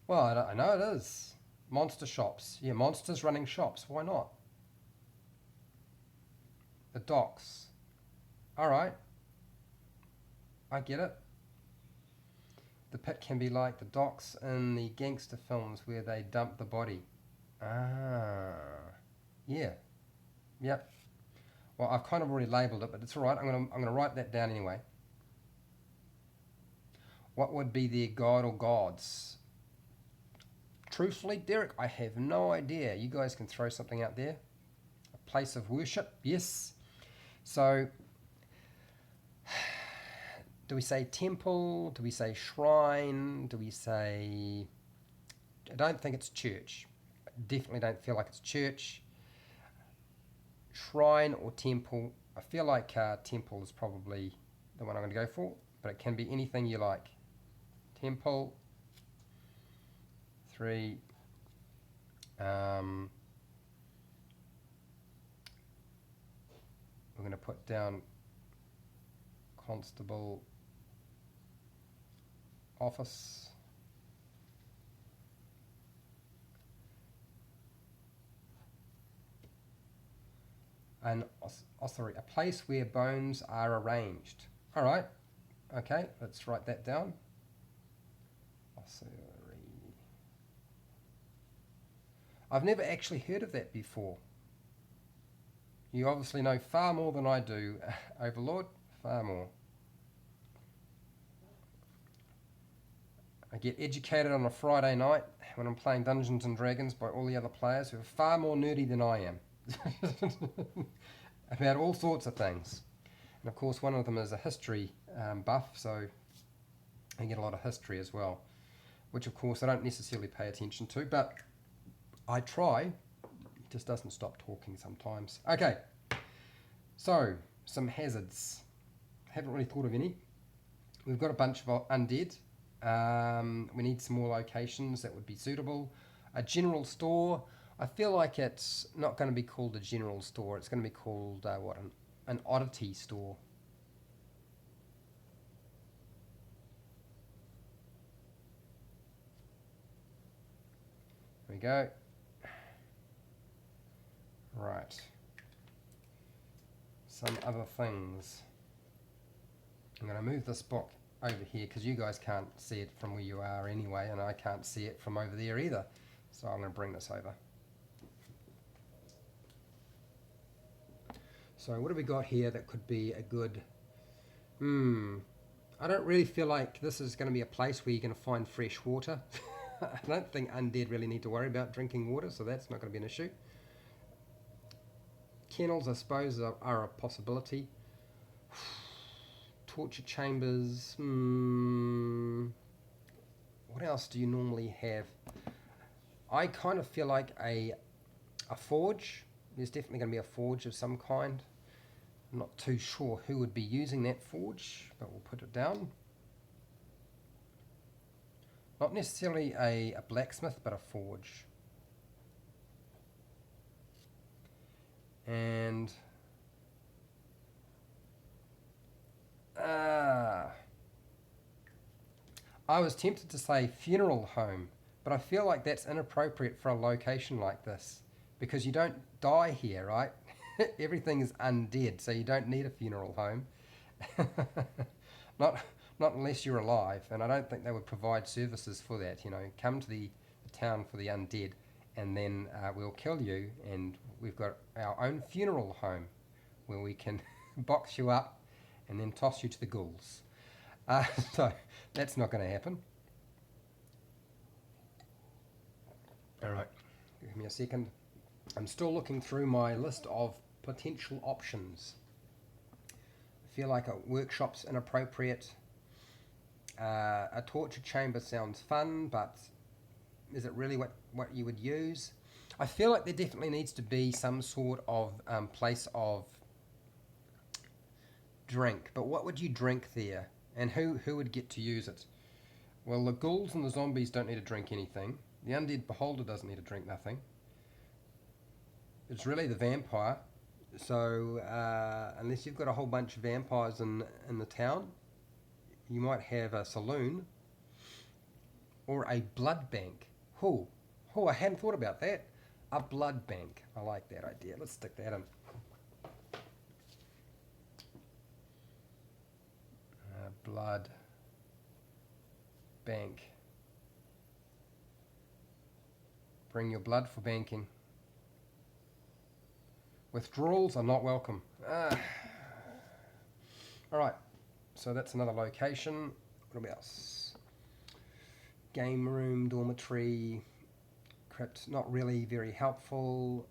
Well, I know it is. Monster shops. Yeah, monsters running shops. Why not? The docks. Alright. I get it. The pit can be like the docks in the gangster films where they dump the body. Ah. Yeah. Yep. Well, I've kind of already labelled it, but it's alright. I'm gonna write that down anyway. What would be their god or gods? Truthfully, Derek, I have no idea. You guys can throw something out there. A place of worship, yes. So, do we say temple? Do we say shrine? Do we say... I don't think it's church. I definitely don't feel like it's church. Shrine or temple. I feel like temple is probably the one I'm going to go for, but it can be anything you like. Temple. 3. We're going to put down constable office. An ossuary, a place where bones are arranged. All right. Okay, let's write that down. Ossuary. I've never actually heard of that before. You obviously know far more than I do, Overlord. Far more. I get educated on a Friday night when I'm playing Dungeons and Dragons by all the other players who are far more nerdy than I am. About all sorts of things. And of course one of them is a history buff, so and get a lot of history as well, which of course I don't necessarily pay attention to, but I try. It just doesn't stop talking sometimes. Okay, so some hazards. Haven't really thought of any. We've got a bunch of undead. We need some more locations that would be suitable. A general store. I feel like it's not going to be called a general store. It's going to be called an oddity store. There we go. Right. Some other things. I'm going to move this book over here because you guys can't see it from where you are anyway, and I can't see it from over there either. So I'm going to bring this over. So what have we got here that could be a good... I don't really feel like this is going to be a place where you're going to find fresh water. I don't think undead really need to worry about drinking water, so that's not going to be an issue. Kennels, I suppose, are a possibility. Torture chambers. What else do you normally have? I kind of feel like a forge. There's definitely going to be a forge of some kind. I'm not too sure who would be using that forge, but we'll put it down. Not necessarily a blacksmith, but a forge. And I was tempted to say funeral home, but I feel like that's inappropriate for a location like this because you don't die here, right? Everything is undead, so you don't need a funeral home. Not unless you're alive, and I don't think they would provide services for that. You know, come to the town for the undead, and then we'll kill you, and we've got our own funeral home where we can box you up and then toss you to the ghouls. So that's not going to happen. All right, give me a second. I'm still looking through my list of potential options. I feel like a workshop's inappropriate. A torture chamber sounds fun, but is it really what you would use? I feel like there definitely needs to be some sort of place of drink, but what would you drink there? And who would get to use it? Well, the ghouls and the zombies don't need to drink anything. The undead beholder doesn't need to drink nothing. It's really the vampire. So unless you've got a whole bunch of vampires in the town, you might have a saloon or a blood bank. Oh, I hadn't thought about that. A blood bank. I like that idea. Let's stick that in. Blood bank. Bring your blood for banking. Withdrawals are not welcome. Alright, so that's another location. What else? Game room, dormitory, crypt, not really very helpful.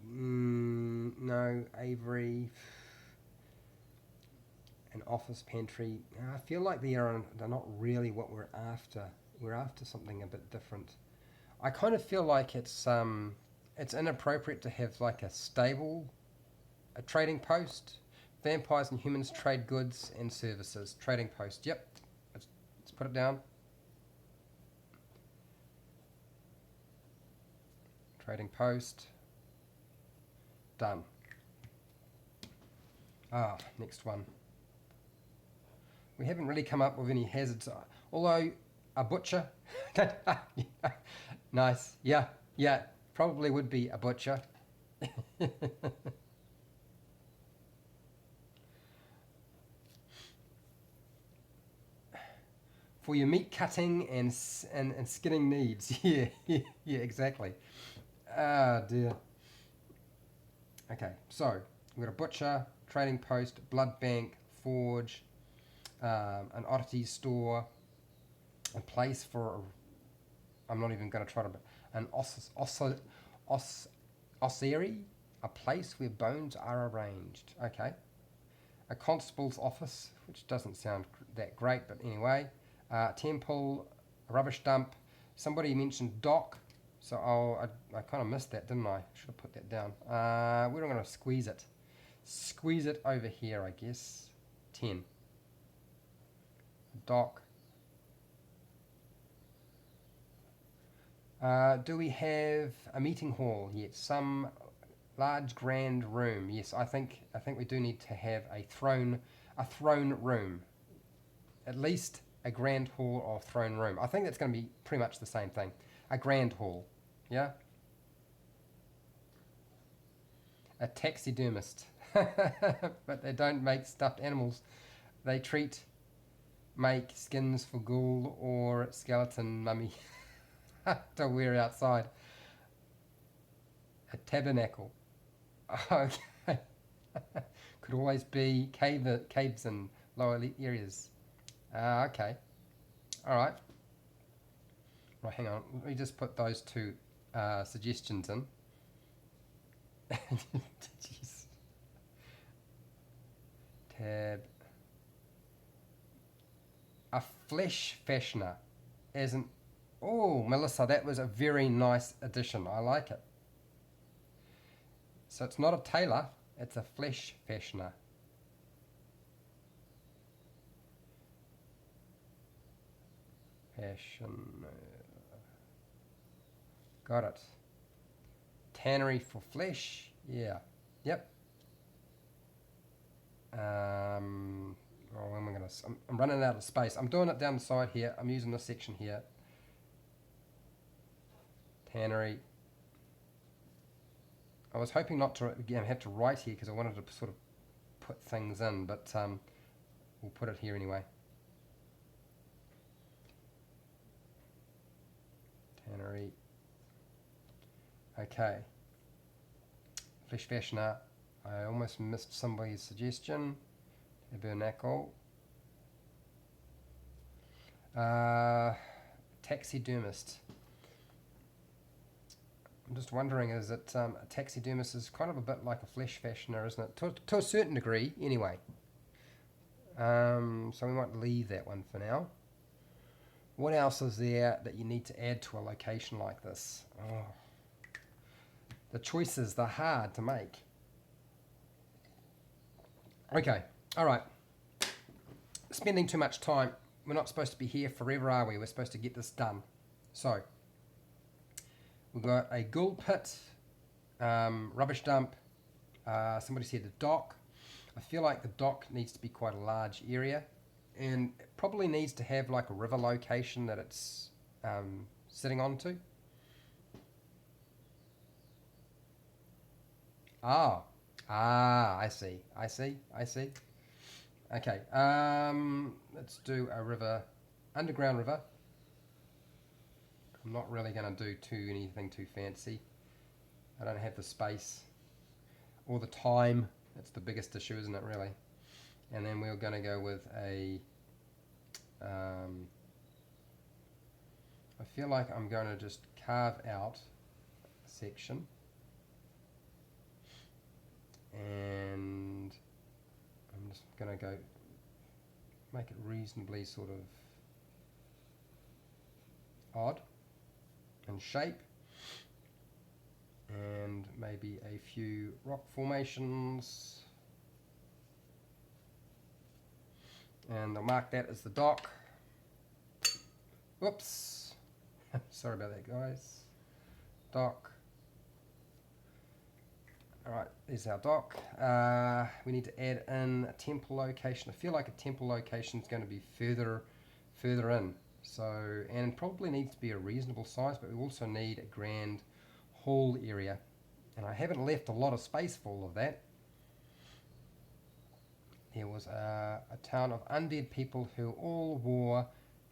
No, Avery. An office pantry. I feel like they're not really what we're after. We're after something a bit different. I kind of feel like it's inappropriate to have like a stable, a trading post. Vampires and humans trade goods and services. Trading post. Yep. Let's put it down. Trading post. Done. Next one. We haven't really come up with any hazards, although a butcher. Nice. Yeah, probably would be a butcher. For your meat cutting and skinning needs. Yeah, exactly. Ah, dear. Okay, so we've got a butcher, trading post, blood bank, forge, an oddities store, a place for, I'm not even going to try to, an ossuary, a place where bones are arranged. Okay. A constable's office, which doesn't sound that great, but anyway. Temple, a rubbish dump. Somebody mentioned dock, so I kind of missed that, didn't I? Should have put that down. Where am I going to squeeze it? Squeeze it over here, I guess. 10. Dock. Do we have a meeting hall yet? Some large grand room. Yes, I think we do need to have a throne room. At least a grand hall or throne room. I think that's going to be pretty much the same thing. A grand hall. Yeah? A taxidermist. But they don't make stuffed animals. They make skins for ghoul or skeleton mummy to wear outside. A tabernacle. Okay. Could always be caves in lower areas. Okay. All right. Right, hang on. Let me just put those two suggestions in. Jeez. Tab. A flesh fashioner. As an... Oh, Melissa, that was a very nice addition. I like it. So it's not a tailor, it's a flesh fashioner. Fashion. Got it. Tannery for flesh. Yeah. Yep. When am I gonna? I'm running out of space. I'm doing it down the side here. I'm using this section here. Tannery. I was hoping not to again have to write here because I wanted to sort of put things in, but we'll put it here anyway. Tannery. Okay. Flesh fashioner. I almost missed somebody's suggestion. Tabernacle. Taxidermist. I'm just wondering, is it a taxidermist is kind of a bit like a flesh fashioner, isn't it? To a certain degree, anyway. So we might leave that one for now. What else is there that you need to add to a location like this? Oh. The choices, they're hard to make. Okay, all right. Spending too much time. We're not supposed to be here forever, are we? We're supposed to get this done. So, we've got a ghoul pit, rubbish dump. Somebody said a dock. I feel like the dock needs to be quite a large area, and it probably needs to have like a river location that it's sitting onto. I see. Okay, let's do a river, underground river. I'm not really going to do anything too fancy. I don't have the space or the time. That's the biggest issue, isn't it, really? And then we're going to go with a... I feel like I'm going to just carve out a section. And I'm just going to go make it reasonably sort of odd in shape, and maybe a few rock formations, and I'll mark that as the dock. Whoops. Sorry about that, guys. Dock. Alright, there's our dock. We need to add in a temple location. I feel like a temple location is going to be further in. So, and probably needs to be a reasonable size, but we also need a grand hall area. And I haven't left a lot of space for all of that. There was a town of undead people who all wore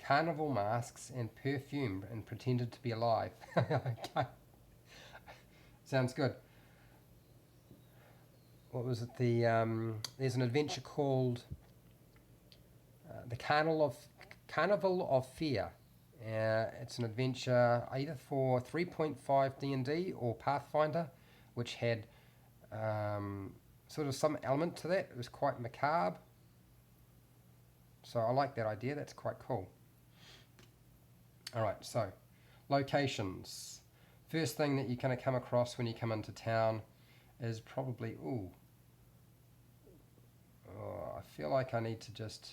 carnival masks and perfume and pretended to be alive. Okay. Sounds good. What was it? There's an adventure called the Carnival of Fear. It's an adventure either for 3.5 D&D or Pathfinder, which had sort of some element to that. It was quite macabre. So I like that idea. That's quite cool. All right, so locations. First thing that you're going to come across when you come into town is probably, I feel like I need to just,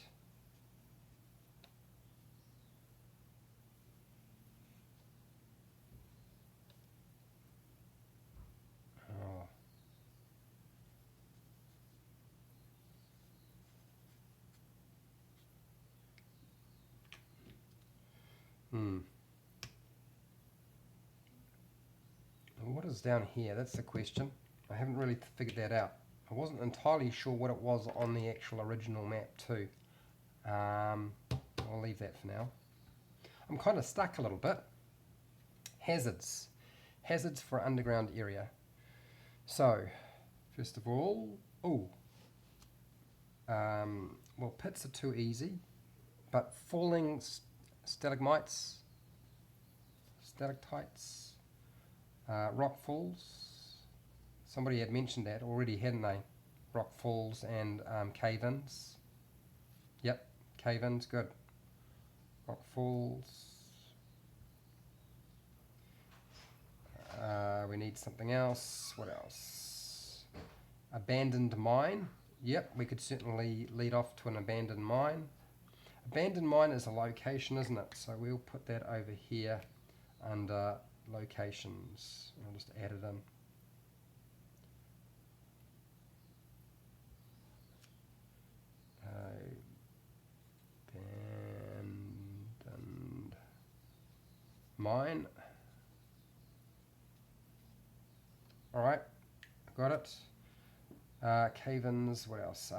oh, hmm. What is down here? That's the question. I haven't really figured that out. I wasn't entirely sure what it was on the actual original map too. I'll leave that for now. I'm kind of stuck a little bit. Hazards. Hazards for underground area. So, first of all, well, pits are too easy, but falling stalagmites, stalactites, rock falls. Somebody had mentioned that already, hadn't they? Rock falls and cave-ins. Yep, cave-ins, good. Rock falls. We need something else. What else? Abandoned mine. Yep, we could certainly lead off to an abandoned mine. Abandoned mine is a location, isn't it? So we'll put that over here under locations. I'll just add it in. Abandoned mine. All right, got it. Cave-ins, what else?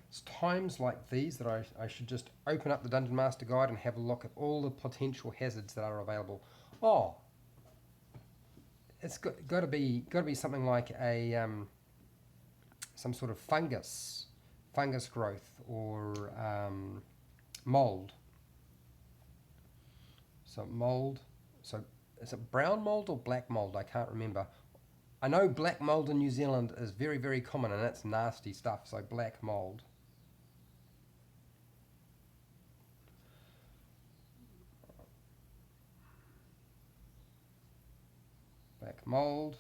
It's times like these that I should just open up the Dungeon Master Guide and have a look at all the potential hazards that are available. Oh, it's got to be something like a some sort of fungus growth, or mold. So mold. So is it brown mold or black mold? I can't remember. I know black mold in New Zealand is very, very common, and it's nasty stuff. So black mold. Black mold.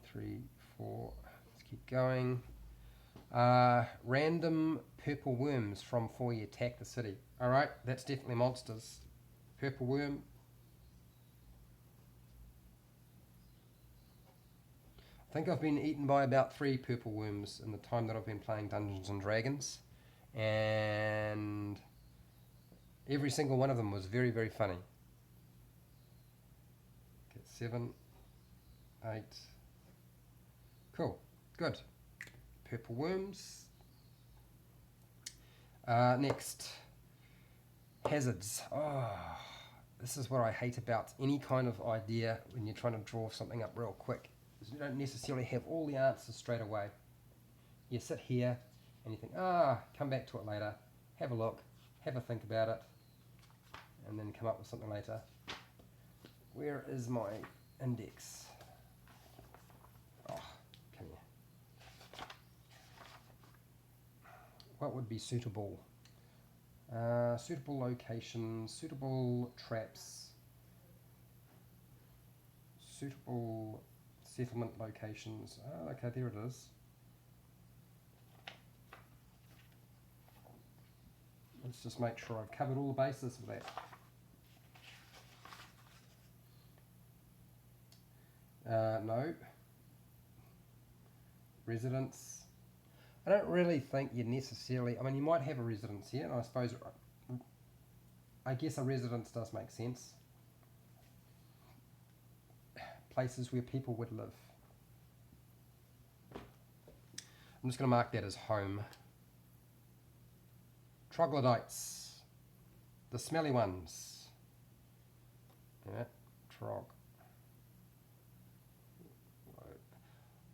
3, 4. Let's keep going. Random purple worms from 4 attack the city. All right, that's definitely monsters. Purple worm. I think I've been eaten by about 3 purple worms in the time that I've been playing Dungeons and Dragons, and every single one of them was very, very funny. Okay, 7, 8. Cool, good. Purple worms. Next, hazards. Oh, this is what I hate about any kind of idea when you're trying to draw something up real quick. You don't necessarily have all the answers straight away. You sit here and you think, come back to it later, have a look, have a think about it, and then come up with something later. Where is my index? Oh, come here. What would be suitable? Suitable locations, suitable traps, suitable settlement locations. Okay, there it is. Let's just make sure I've covered all the bases of that. No. Residence. I don't really think you necessarily, I mean, you might have a residence here, and I guess a residence does make sense. Places where people would live. I'm just going to mark that as home. Troglodytes. The smelly ones. Yeah, trog.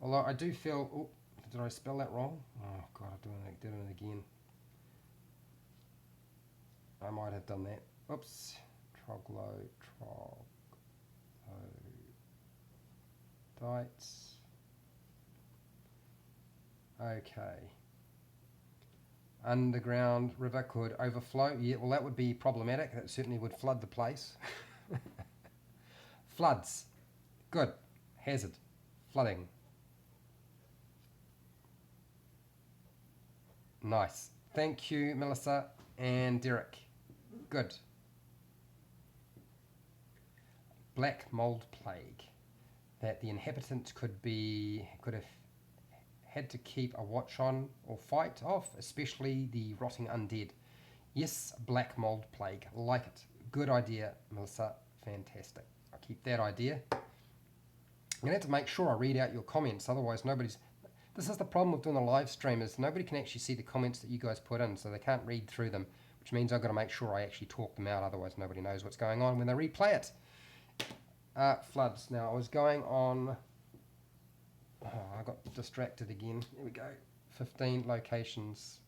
Although I do feel... Oh, did I spell that wrong? Oh, God, I did it again. I might have done that. Oops. Troglodytes. Okay. underground river could overflow. Yeah, well, that would be problematic. That certainly would flood the place. Floods. Good. Hazard. Flooding. Nice. Thank you, Melissa and Derek. Good. Black mold plague. That the inhabitants could have had to keep a watch on or fight off, especially the rotting undead. Yes, black mold plague. Like it. Good idea, Melissa. Fantastic. I'll keep that idea. I'm going to have to make sure I read out your comments, otherwise nobody's... This is the problem with doing a live stream, is nobody can actually see the comments that you guys put in, so they can't read through them, which means I've got to make sure I actually talk them out, otherwise nobody knows what's going on when they replay it. Floods. Now, I was going on... Oh, I got distracted again. Here we go. 15 locations.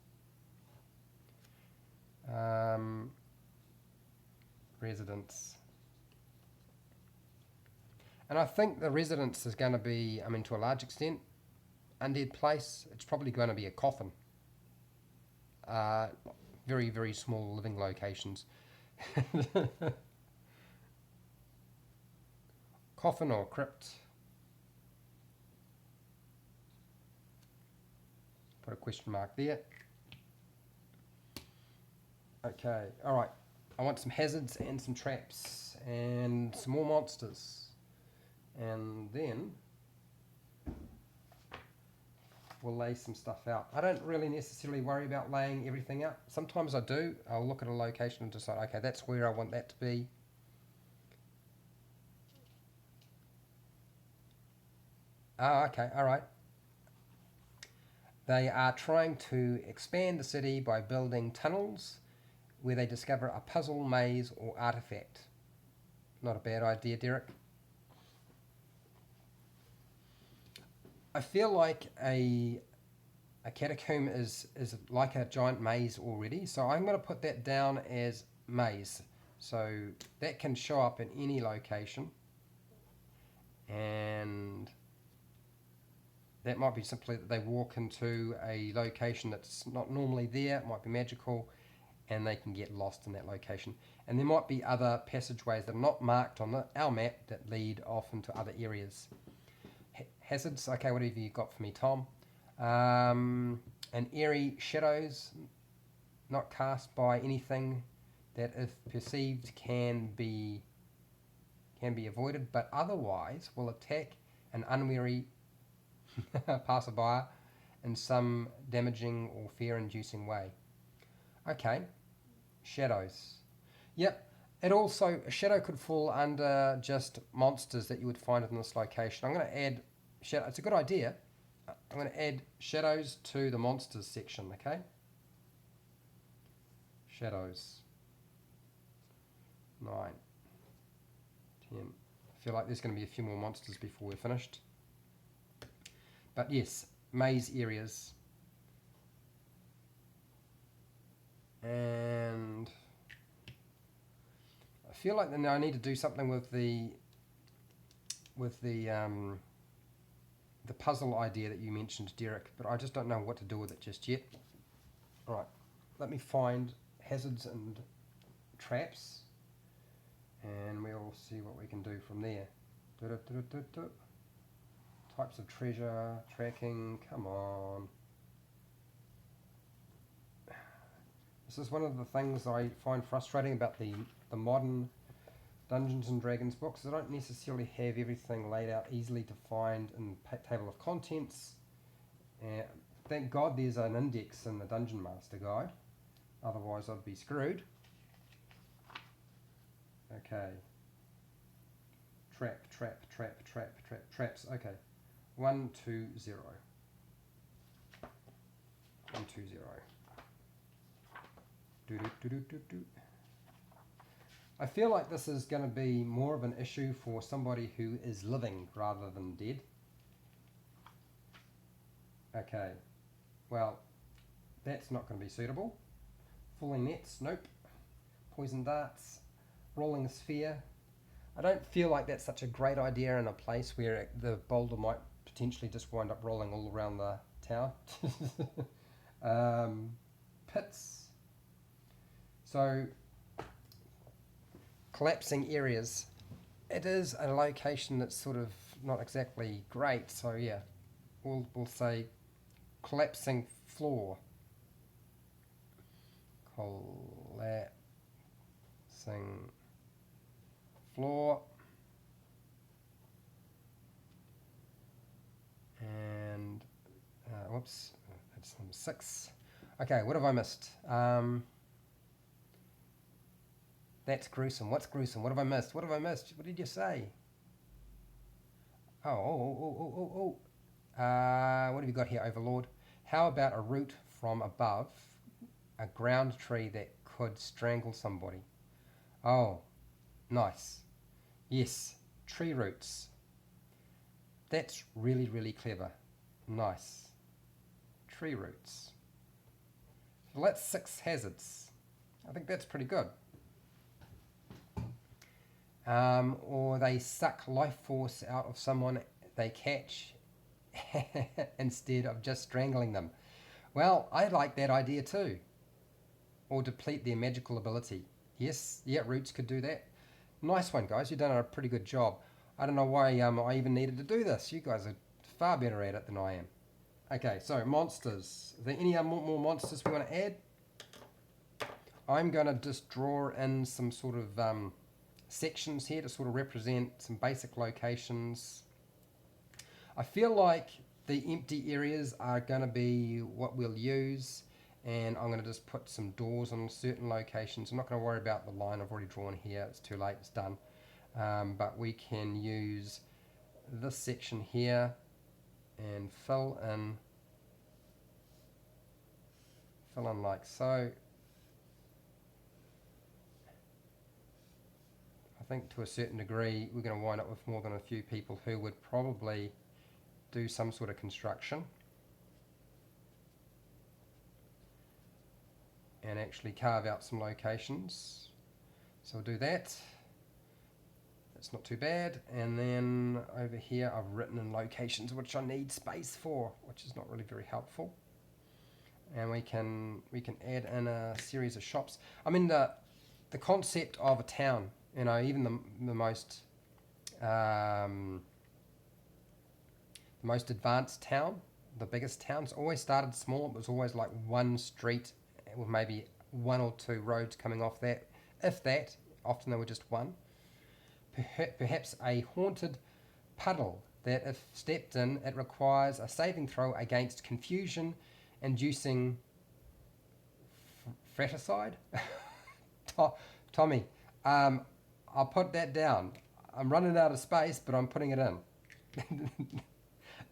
Residents. And I think the residence is going to be, I mean, to a large extent, undead place. It's probably going to be a coffin. Very, very small living locations. Coffin or crypt. Put a question mark there. Okay, alright. I want some hazards and some traps and some more monsters. And then we'll lay some stuff out. I don't really necessarily worry about laying everything out. Sometimes I do. I'll look at a location and decide, okay, that's where I want that to be. Oh, okay, alright. They are trying to expand the city by building tunnels where they discover a puzzle, maze, or artifact. Not a bad idea, Derek. I feel like a catacomb is like a giant maze already, so I'm going to put that down as maze. So that can show up in any location, and that might be simply that they walk into a location that's not normally there. It might be magical, and they can get lost in that location. And there might be other passageways that are not marked on our map that lead off into other areas. Hazards, okay, whatever you got for me, Tom. And eerie shadows, not cast by anything that, if perceived, can be avoided, but otherwise will attack an unwary passerby in some damaging or fear-inducing way. Okay, shadows. Yep, it also, a shadow could fall under just monsters that you would find in this location. I'm going to add shadow. It's a good idea. I'm going to add shadows to the monsters section, okay? Shadows. 9, 10. I feel like there's going to be a few more monsters before we're finished. But yes, maze areas. And I feel like then I need to do something with the puzzle idea that you mentioned, Derek, but I just don't know what to do with it just yet. Alright, let me find hazards and traps, and we'll see what we can do from there. Types of treasure, tracking, come on. This is one of the things I find frustrating about the modern Dungeons and Dragons books. They don't necessarily have everything laid out easily to find in the table of contents. Thank God there's an index in the Dungeon Master Guide, otherwise I'd be screwed. Okay. Traps. Okay. 1, 2, 0. 1, 2, 0. Do. I feel like this is going to be more of an issue for somebody who is living rather than dead. Okay, well, that's not going to be suitable. Falling nets, nope. Poison darts, rolling sphere. I don't feel like that's such a great idea in a place where the boulder might potentially just wind up rolling all around the tower. pits. So collapsing areas. It is a location that's sort of not exactly great. So yeah, we'll say collapsing floor. Collapsing floor. And whoops, that's number 6. Okay, what have I missed? That's gruesome. What's gruesome? What have I missed? What have I missed? What did you say? What have you got here, Overlord? How about a root from above, a ground tree that could strangle somebody? Oh, nice. Yes, tree roots. That's really, really clever. Nice. Tree roots. Well, that's 6 hazards. I think that's pretty good. Or they suck life force out of someone they catch instead of just strangling them. Well, I like that idea too. Or deplete their magical ability. Yes, yeah, roots could do that. Nice one, guys. You've done a pretty good job. I don't know why I even needed to do this. You guys are far better at it than I am. Okay, so monsters. Are there any more monsters we want to add? I'm going to just draw in some sort of sections here to sort of represent some basic locations. I feel like the empty areas are going to be what we'll use, and I'm going to just put some doors on certain locations. I'm not going to worry about the line I've already drawn here. It's too late, it's done. But we can use this section here and fill in like so. I think to a certain degree we're going to wind up with more than a few people who would probably do some sort of construction and actually carve out some locations. So we'll do that. That's not too bad. And then over here I've written in locations which I need space for, which is not really very helpful. And we can add in a series of shops. I mean the concept of a town, you know, even the most advanced town, the biggest towns, always started small. It was always like one street with maybe 1 or 2 roads coming off that, if that. Often they were just one. Perhaps a haunted puddle that, if stepped in, it requires a saving throw against confusion-inducing fratricide. Tommy, I'll put that down. I'm running out of space, but I'm putting it in.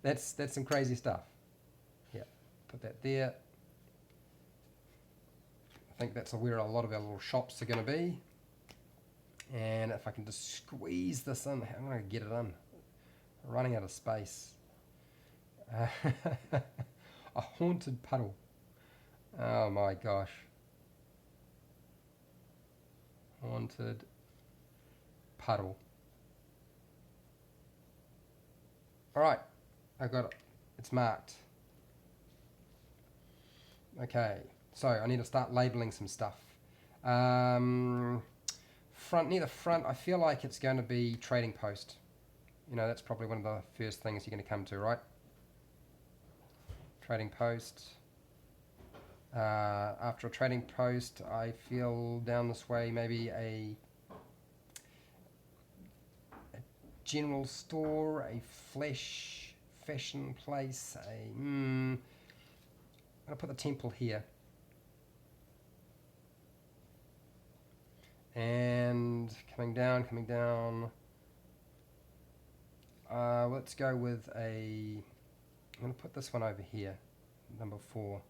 That's some crazy stuff. Yeah, put that there. I think that's where a lot of our little shops are going to be. And if I can just squeeze this in, I'm going to get it in. I'm running out of space. A haunted puddle. Oh my gosh. Haunted puddle. Alright, I got it. It's marked. Okay, so I need to start labeling some stuff. Near the front, I feel like it's going to be trading post. You know, that's probably one of the first things you're going to come to, right? Trading post. After a trading post, I feel down this way maybe a general store, a fashion place, I'm going to put the temple here. And coming down, let's go with I'm going to put this one over here, number 4,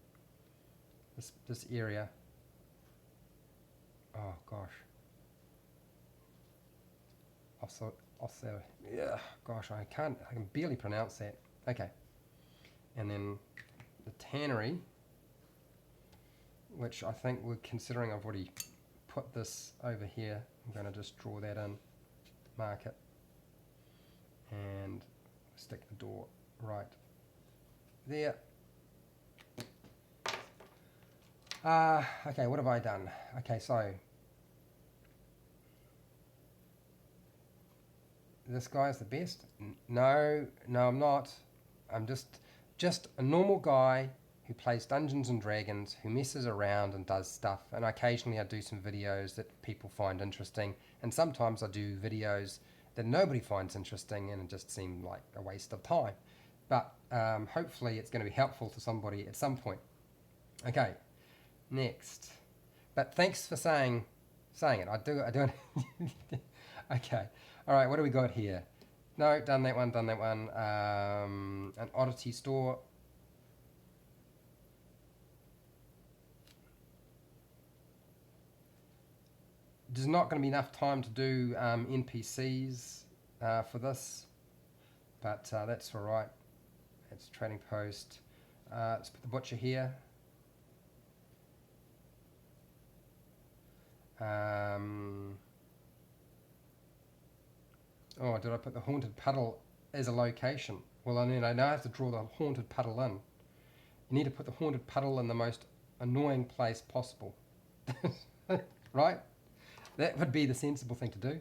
this area. Oh gosh. Also, yeah, gosh, I can barely pronounce that. Okay. And then the tannery, which I think we're considering, I've already put this over here. I'm going to just draw that in, mark it, and stick the door right there. Okay, what have I done? Okay, so this guy's the best. No, no, I'm not. I'm just a normal guy who plays Dungeons and Dragons, who messes around and does stuff. And occasionally I do some videos that people find interesting, and sometimes I do videos that nobody finds interesting, and it just seem like a waste of time. But hopefully it's going to be helpful to somebody at some point. Okay, next. But thanks for saying it. I do. Okay. All right. What do we got here? No, done that one. Done that one. An oddity store. There's not going to be enough time to do NPCs for this, but that's all right. It's trading post. Let's put the butcher here. Oh, did I put the haunted puddle as a location? Well, I mean, I now have to draw the haunted puddle in. You need to put the haunted puddle in the most annoying place possible. Right? That would be the sensible thing to do.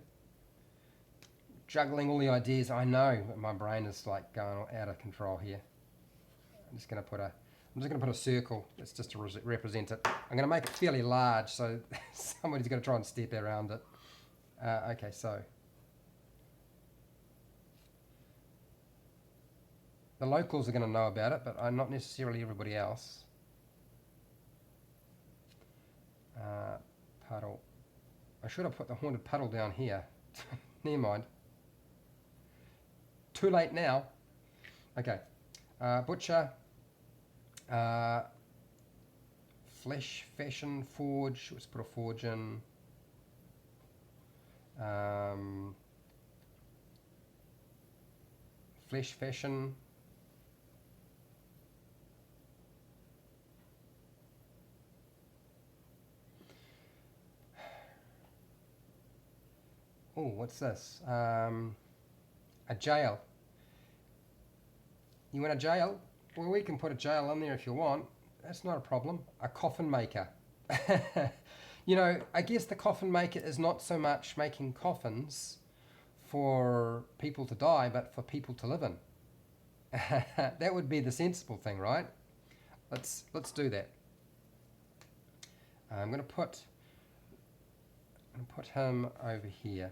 Juggling all the ideas, I know, but my brain is like going out of control here. I'm just going to put a circle. That's just to represent it. I'm going to make it fairly large, so somebody's going to try and step around it. Okay, so the locals are going to know about it, but not necessarily everybody else. Puddle. I should have put the haunted puddle down here. Never mind. Too late now. Okay. Butcher. Flesh, fashion, forge. Let's put a forge in. Flesh, fashion. Oh, what's this? A jail. You want a jail? Well, we can put a jail in there if you want. That's not a problem. A coffin maker. You know, I guess the coffin maker is not so much making coffins for people to die, but for people to live in. That would be the sensible thing, right? Let's do that. I'm going to put him over here.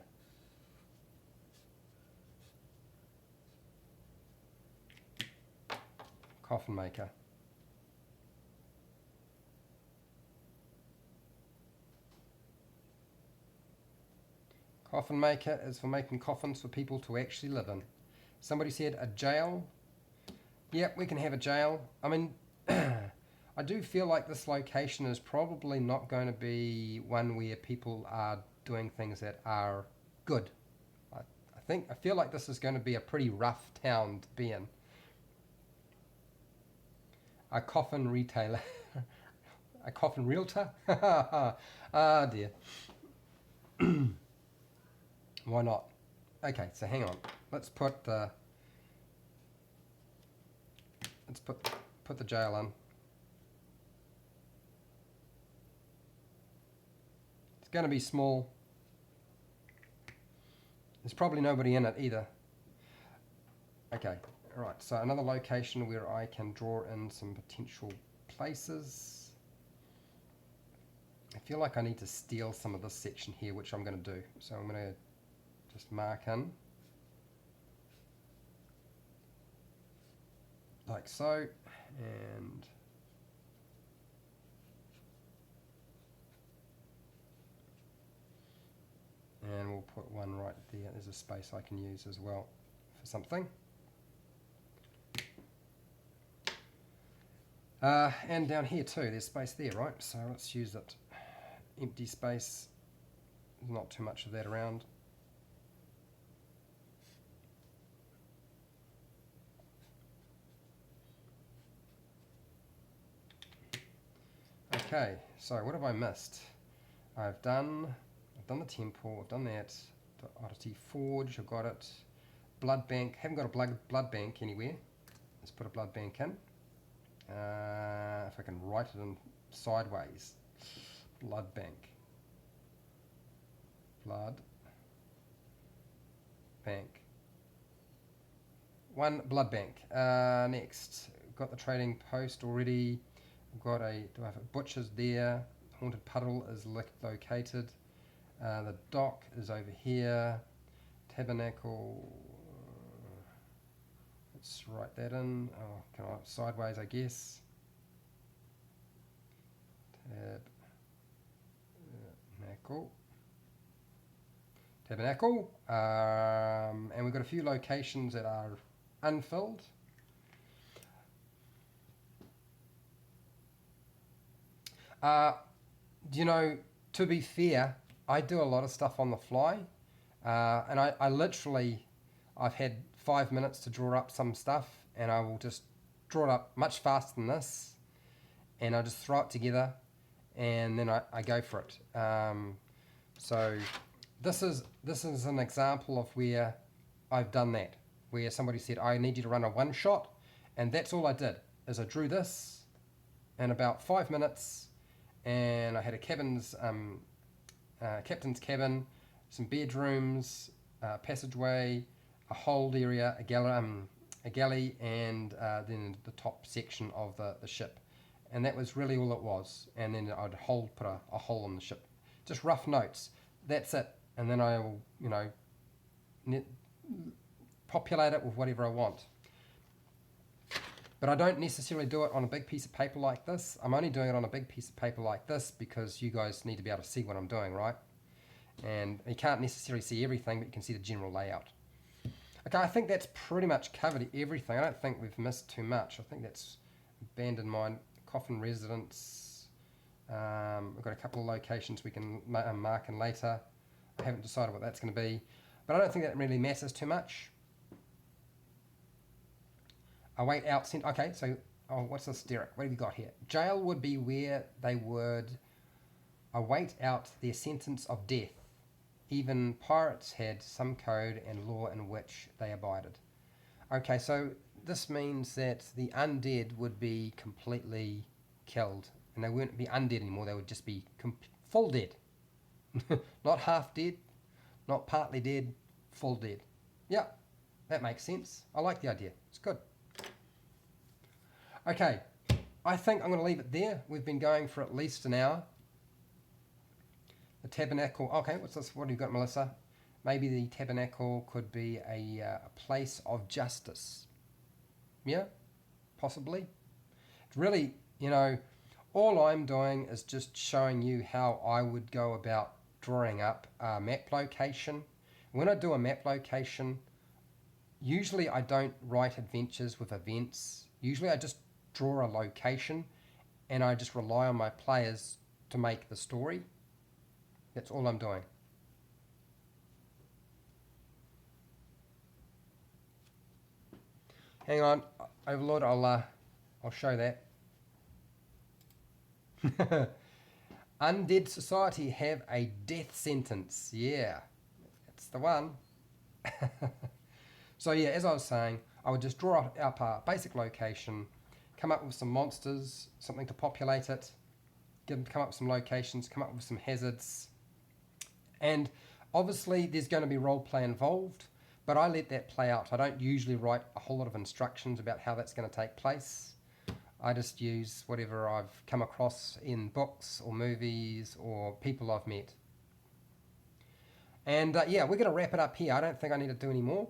Coffin maker. Coffin maker is for making coffins for people to actually live in. Somebody said a jail. Yep, we can have a jail. I mean, I do feel like this location is probably not going to be one where people are doing things that are good. I feel like this is going to be a pretty rough town to be in. A coffin retailer. A coffin realtor? Ah, dear. Why not? Okay, so hang on. Let's put the jail in. It's going to be small. There's probably nobody in it either. Okay, all right. So another location where I can draw in some potential places. I feel like I need to steal some of this section here, which I'm going to do. So I'm going to just mark in. Like so. And we'll put one right there. There's a space I can use as well for something. And down here too, there's space there, right? So let's use it. Empty space. There's not too much of that around. Okay, so what have I missed? I've done the temple, I've done that. The Oddity Forge, I've got it. Blood bank, haven't got a blood bank anywhere. Let's put a blood bank in. If I can write it in sideways. Blood bank. Blood bank. One blood bank. Next, got the trading post already. I've got do I have a butcher's there? Haunted puddle is located. The dock is over here. Tabernacle. Let's write that in. Oh, can I sideways? I guess. Tabernacle. And we've got a few locations that are unfilled. You know, to be fair, I do a lot of stuff on the fly, and I literally, I've had 5 minutes to draw up some stuff, and I will just draw it up much faster than this, and I just throw it together, and then I go for it. So this is an example of where I've done that, where somebody said, I need you to run a one shot, and that's all I did, is I drew this in about 5 minutes, and I had a captain's cabin, some bedrooms, passageway, a hold area, a galley, and then the top section of the ship. And that was really all it was. And then I'd put a hole in the ship. Just rough notes. That's it. And then I will, you know, populate it with whatever I want. But I don't necessarily do it on a big piece of paper like this. I'm only doing it on a big piece of paper like this because you guys need to be able to see what I'm doing, right? And you can't necessarily see everything, but you can see the general layout. Okay, I think that's pretty much covered everything. I don't think we've missed too much. I think that's abandoned mine, coffin residence. We've got a couple of locations we can mark in later. I haven't decided what that's going to be, but I don't think that really matters too much. Await out sent. Okay, so what's this, Derek? What have you got here? Jail would be where they would await out their sentence of death. Even pirates had some code and law in which they abided. Okay, so this means that the undead would be completely killed, and they wouldn't be undead anymore. They would just be full dead, not half dead, not partly dead, full dead. Yeah, that makes sense. I like the idea. It's good. Okay, I think I'm going to leave it there. We've been going for at least an hour. The tabernacle, okay, what's this? What have you got, Melissa? Maybe the tabernacle could be a place of justice. Yeah, possibly. It's really, you know, all I'm doing is just showing you how I would go about drawing up a map location. When I do a map location, usually I don't write adventures with events. Usually I just draw a location and I just rely on my players to make the story. That's all I'm doing. Hang on, Overlord, I'll show that. Undead society have a death sentence. Yeah, that's the one. So yeah, as I was saying, I would just draw up a basic location, come up with some monsters, something to populate it, come up with some locations, come up with some hazards, and obviously there's going to be role play involved, but I let that play out. I don't usually write a whole lot of instructions about how that's going to take place. I just use whatever I've come across in books or movies or people I've met. And yeah, we're going to wrap it up here. I don't think I need to do any more.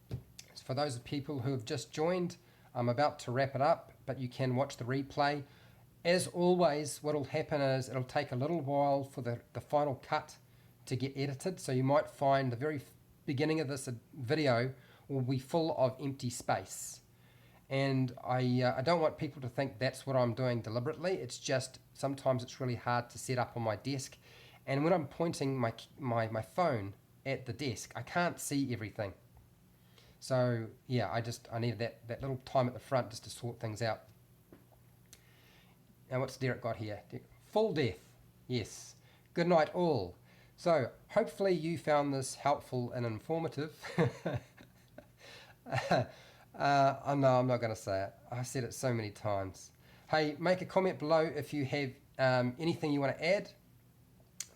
So for those people who have just joined, I'm about to wrap it up, but you can watch the replay. As always, what will happen is it'll take a little while for the final cut to get edited. So you might find the very beginning of this video will be full of empty space. And I don't want people to think that's what I'm doing deliberately. It's just sometimes it's really hard to set up on my desk. And when I'm pointing my phone at the desk, I can't see everything. So yeah, I needed that little time at the front just to sort things out. Now what's Derek got here? Full death. Yes. Good night all. So hopefully you found this helpful and informative. No, I'm not going to say it. I've said it so many times. Hey, make a comment below if you have anything you want to add.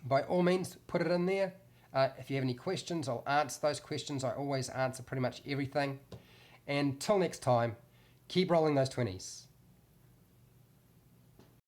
By all means, put it in there. If you have any questions, I'll answer those questions. I always answer pretty much everything. And till next time, keep rolling those 20s.